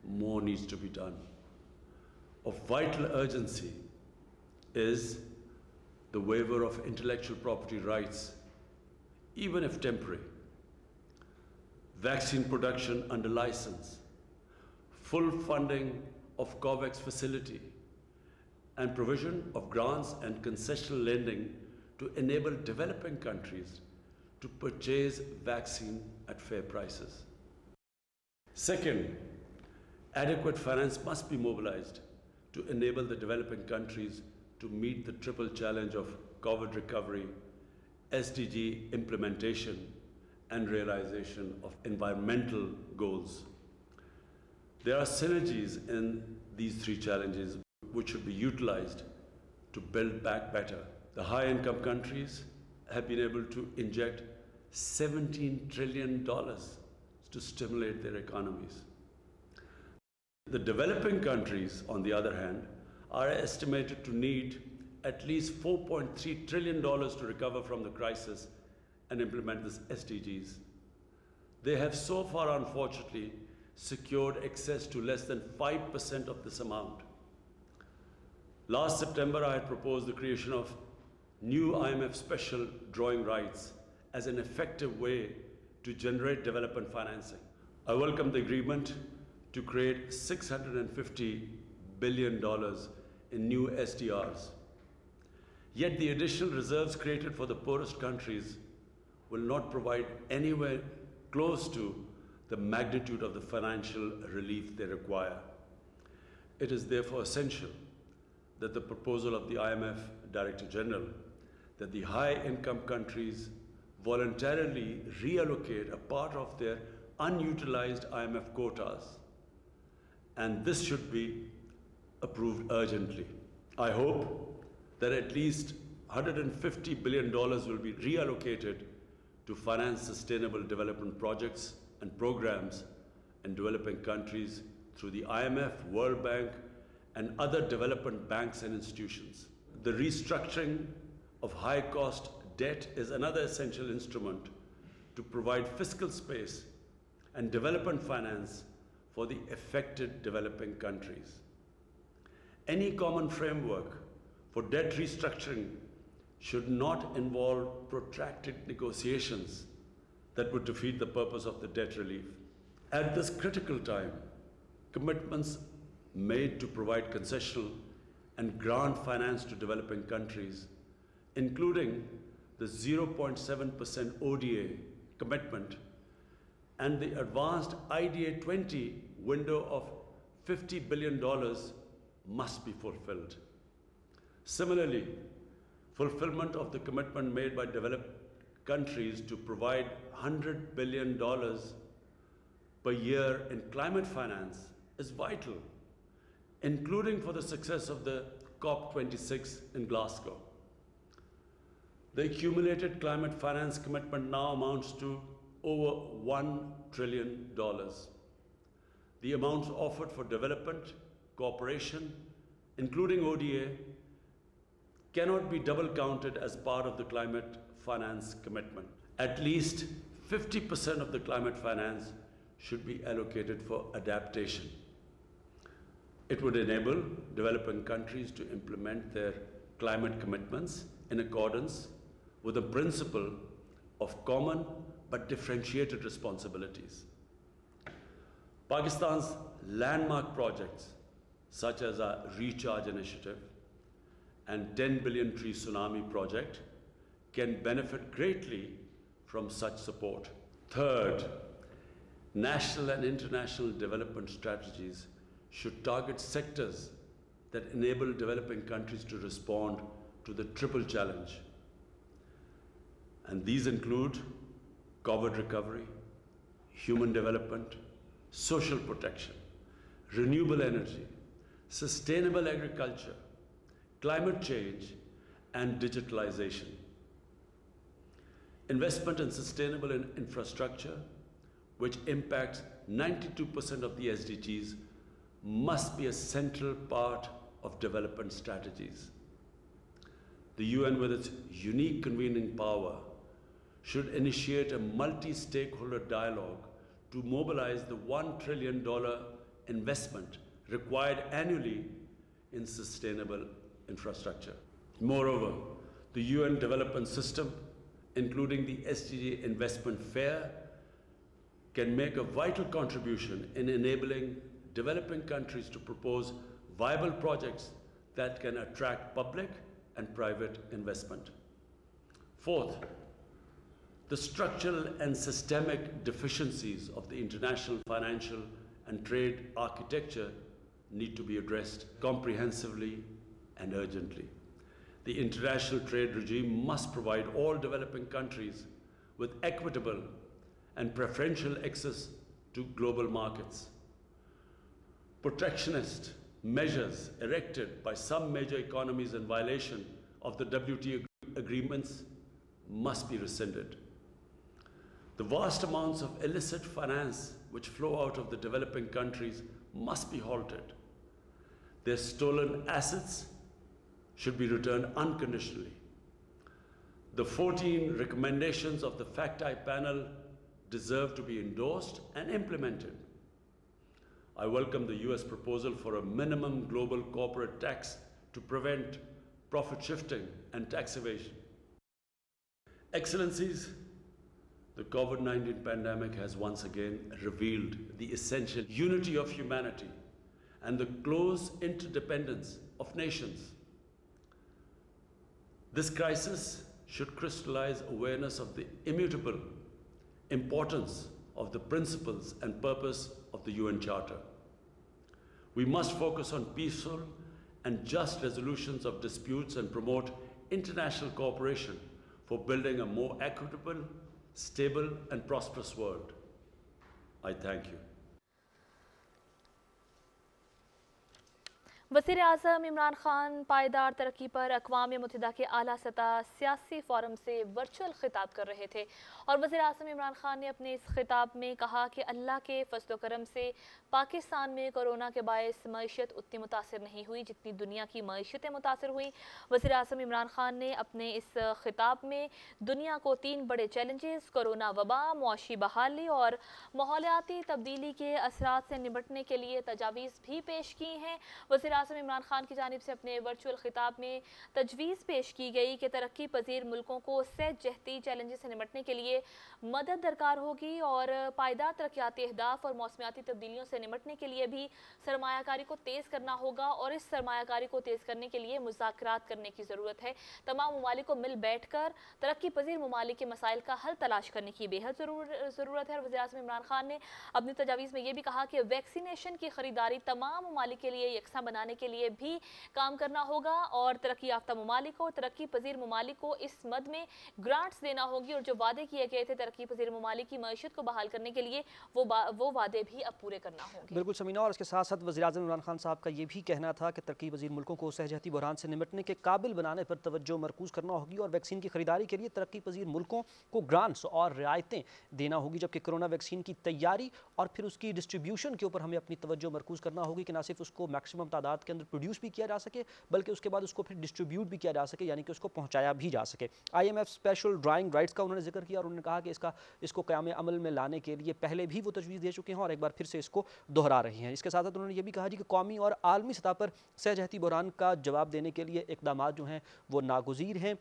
more needs to be done. Of vital urgency is the waiver of intellectual property rights, even if temporary, vaccine production under license, full funding of COVAX facility, and provision of grants and concessional lending to enable developing countries to purchase vaccine at fair prices. Second, adequate finance must be mobilized to enable the developing countries to meet the triple challenge of COVID recovery, SDG implementation, and realization of environmental goals. There are synergies in these three challenges which should be utilized to build back better. The high-income countries have been able to inject $17 trillion to stimulate their economies. The developing countries, on the other hand, are estimated to need at least $4.3 trillion to recover from the crisis and implement this SDGs. They have so far, unfortunately, secured access to less than 5% of this amount. Last September, I had proposed the creation of new IMF special drawing rights as an effective way to generate development financing. I welcome the agreement to create $650 billion in new SDRs. Yet the additional reserves created for the poorest countries will not provide anywhere close to the magnitude of the financial relief they require. It is therefore essential that the proposal of the IMF Director General that the high-income countries voluntarily reallocate a part of their unutilized IMF quotas, and this should be approved urgently. I hope that at least $150 billion will be reallocated to finance sustainable development projects and programs in developing countries through the IMF, World Bank, and other development banks and institutions. The restructuring of high-cost debt is another essential instrument to provide fiscal space and development finance for the affected developing countries. Any common framework for debt restructuring should not involve protracted negotiations that would defeat the purpose of the debt relief. At this critical time, commitments made to provide concessional and grant finance to developing countries, including the 0.7% ODA commitment and the advanced IDA 20 window of $50 billion must be fulfilled. Similarly, fulfillment of the commitment made by developed countries to provide $100 billion per year in climate finance is vital, including for the success of the COP26 in Glasgow. The accumulated climate finance commitment now amounts to over $1 trillion. The amounts offered for development, cooperation, including ODA, cannot be double counted as part of the climate finance commitment. At least 50% of the climate finance should be allocated for adaptation. It would enable developing countries to implement their climate commitments in accordance with the principle of common but differentiated responsibilities. Pakistan's landmark projects, such as our Recharge Initiative and 10 billion tree tsunami project, can benefit greatly from such support. Third, national and international development strategies should target sectors that enable developing countries to respond to the triple challenge. And these include COVID recovery, human development, social protection, renewable energy, sustainable agriculture, climate change, and digitalization. Investment in sustainable infrastructure, which impacts 92% of the SDGs, must be a central part of development strategies. The UN, with its unique convening power, should initiate a multi-stakeholder dialogue to mobilize the $1 trillion investment required annually in sustainable infrastructure. Moreover, the UN development system, including the SDG investment fair, can make a vital contribution in enabling developing countries to propose viable projects that can attract public and private investment. Fourth, the structural and systemic deficiencies of the international financial and trade architecture need to be addressed comprehensively and urgently. The international trade regime must provide all developing countries with equitable and preferential access to global markets. Protectionist measures erected by some major economies in violation of the WTO agreements must be rescinded. The vast amounts of illicit finance which flow out of the developing countries must be halted. Their stolen assets should be returned unconditionally. The 14 recommendations of the FACTI panel deserve to be endorsed and implemented. I welcome the US proposal for a minimum global corporate tax to prevent profit shifting and tax evasion. Excellencies, the COVID-19 pandemic has once again revealed the essential unity of humanity and the close interdependence of nations. This crisis should crystallize awareness of the immutable importance of the principles and purpose of the UN Charter. We must focus on peaceful and just resolutions of disputes and promote international cooperation for building a more equitable, stable and prosperous world. I thank you. वज़ीर-ए-आज़म इमरान खान पायदार तरक्की पर अक़वाम मुत्तहिदा के आला सतह सियासी forum से virtual खिताब कर रहे थे और वज़ीर-ए-आज़म इमरान खान ने अपने इस खिताब में कहा कि अल्लाह के फज़ल करम से पाकिस्तान में कोरोना के बायस मईशत उतनी मुतासर नहीं हुई जितनी दुनिया की मईशतें मुतासर हुई। वज़ीर-ए-आज़म इमरान खान ने अपने इस खिताब में दुनिया को 3 बड़े चैलेंजेस कोरोना वबा, मुआशी बहाली और माहौलियाती तब्दीली के असरात से निपटने के लिए तजावीज़ भी पेश की हैं। वज़ीर-ए-आज़म इमरान खान की जानिब से अपने वर्चुअल खिताब में तजवीज़ पेश की गई कि तरक्की पजीर मुल्कों को सहजहती चैलेंजेस से निपटने के लिए मदद दरकार होगी और पायदार तरक्याती अहदाफ और मौसमियाती तब्दीलियों से निपटने के लिए भी सरमायाकारी को तेज़ करना होगा और इस सरमायाकारी को तेज़ करने के लिए मुज़ाकरात करने की ज़रूरत है। तमाम ममालिक को मिल बैठ कर तरक्की पजीर ममालिक के मसाइल का हल तलाश करने की बेहद ज़रूरत है। और वज़ीर-ए-आज़म इमरान खान ने अपनी तजावीज़ में ये भी कहा कि वैक्सीनेशन की ख़रीदारी तमाम ममालिक के लिए यकसा बनाने बढ़ाने के लिए भी काम करना होगा और तरक्की याफ्ता ममालिक को, तरक्की पजीर ममालिक को इस मद में ग्रांट्स देना होगी और जो वादे किए गए थे तरक्की पजीर ममालिक की मईशत को बहाल करने के लिए वो वादे भी अब पूरे करना होंगे। बिल्कुल समीना, और इसके साथ साथ वज़ीर-ए-आज़म इमरान खान साहब का ये भी कहना था कि तरक्की पजीर मुल्कों को सहजती बहरान से निपटने के काबिल बनाने पर तवज्जो मरकूज़ करना होगी और वैक्सीन की खरीदारी के लिए तरक्की पजीर मुल्कों को ग्रांट्स और रियायतें देना होगी, जबकि कोरोना वैक्सीन की तैयारी और फिर उसकी डिस्ट्रीब्यूशन के ऊपर हमें अपनी तवज्जो मरकूज़ करना होगी कि ना सिर्फ उसको मैक्सिमम तादाद के अंदर प्रोड्यूस भी किया जा सके बल्कि उसके बाद उसको फिर डिस्ट्रीब्यूट भी किया जा सके, यानी कि उसको पहुँचाया भी जा सके। IMF स्पेशल ड्राइंग राइट्स का उन्होंने जिक्र किया और उन्होंने कहा कि इसको क़याम अमल में लाने के लिए पहले भी वो तजवीज़ दे चुके हैं और एक बार फिर से इसको दोहरा रही हैं। इसके साथ साथ उन्होंने ये भी कहा जी कि कौमी और आलमी सतह पर सहजती बहरान का जवाब देने के लिए इक़दामात जो हैं वो नागुज़ीर हैं।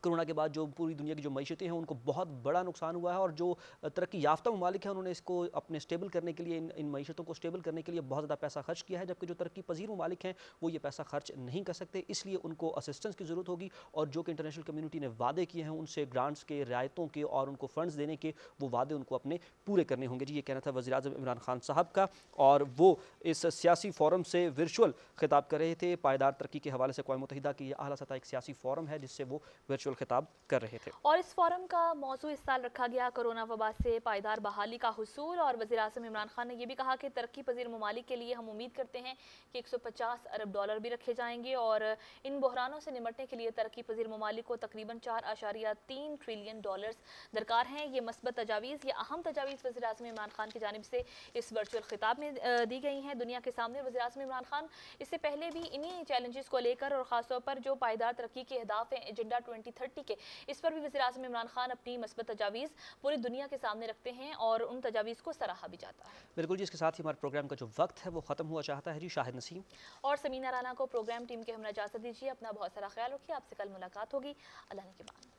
कोरोना के बाद जो पूरी दुनिया की जो मईशतें हैं उनको बहुत बड़ा नुकसान हुआ है और जो तरक्की याफ्ता ममालिक हैं उन्होंने इसको अपने स्टेबल करने के लिए इन मईशतों को स्टेबल करने के लिए बहुत ज़्यादा पैसा खर्च किया है, जबकि जो तरक्की पजीर ममालिक हैं वो ये पैसा खर्च नहीं कर सकते, इसलिए उनको असिस्टेंस की ज़रूरत होगी और जो कि इंटरनेशनल कम्यूनिटी ने वादे किए हैं उनसे ग्रांट्स के, रियायतों के और उनको फ़ंड्स देने के वो वादे उनको अपने पूरे करने होंगे। जी, ये कहना था वज़ीर-ए-आज़म इमरान खान साहब का और वो इस सियासी फोरम से वर्चुअल खिताब कर रहे थे। पायदार तरक्की के हवाले से अक़वाम मुत्तहिदा की आला सतह एक सियासी फोरम है जिससे वो वर्चुअल खिताब कर रहे थे। और इस फोरम का मौजू इस साल रखा गया कोरोना वबा से पायदार बहाली का हुसूल और वज़ीर-ए-आज़म इमरान खान ने यह भी कहा कि तरक्की पजीर ममालिक के लिए हम उम्मीद करते हैं कि 150 अरब डॉलर भी रखे जाएंगे और इन बहरानों से निपटने के लिए तरक्की पजीर ममालिक को तकरीबन 4.3 ट्रिलियन डॉलर्स दरकार हैं। ये मस्बत तजावीज़, ये अहम तजावीज़ वज़ीर-ए-आज़म इमरान खान की जानिब से इस वर्चुअल खिताब में दी गई हैं दुनिया के सामने। वज़ीर-ए-आज़म इमरान खान इससे पहले भी इन्हीं चैलेंजेस को लेकर और ख़ासतौर पर जो पायदार तरक्की के अहदाफ हैं एजेंडा 2030 के, इस पर भी वज़ीर-ए-आज़म इमरान खान अपनी मस्बत तजावीज़ पूरी दुनिया के सामने रखते हैं और उन तजावीज़ को सराहा भी जाता है। बिल्कुल जी, इसके साथ ही हमारे प्रोग्राम का जो वक्त है वो ख़त्म हुआ चाहता है। जी, शाहिद नसीम और समीना राना को प्रोग्राम टीम के हमरा इजाज़त दीजिए। अपना बहुत सारा ख्याल रखिए। आपसे कल मुलाकात होगी। अल्लाह के बाद।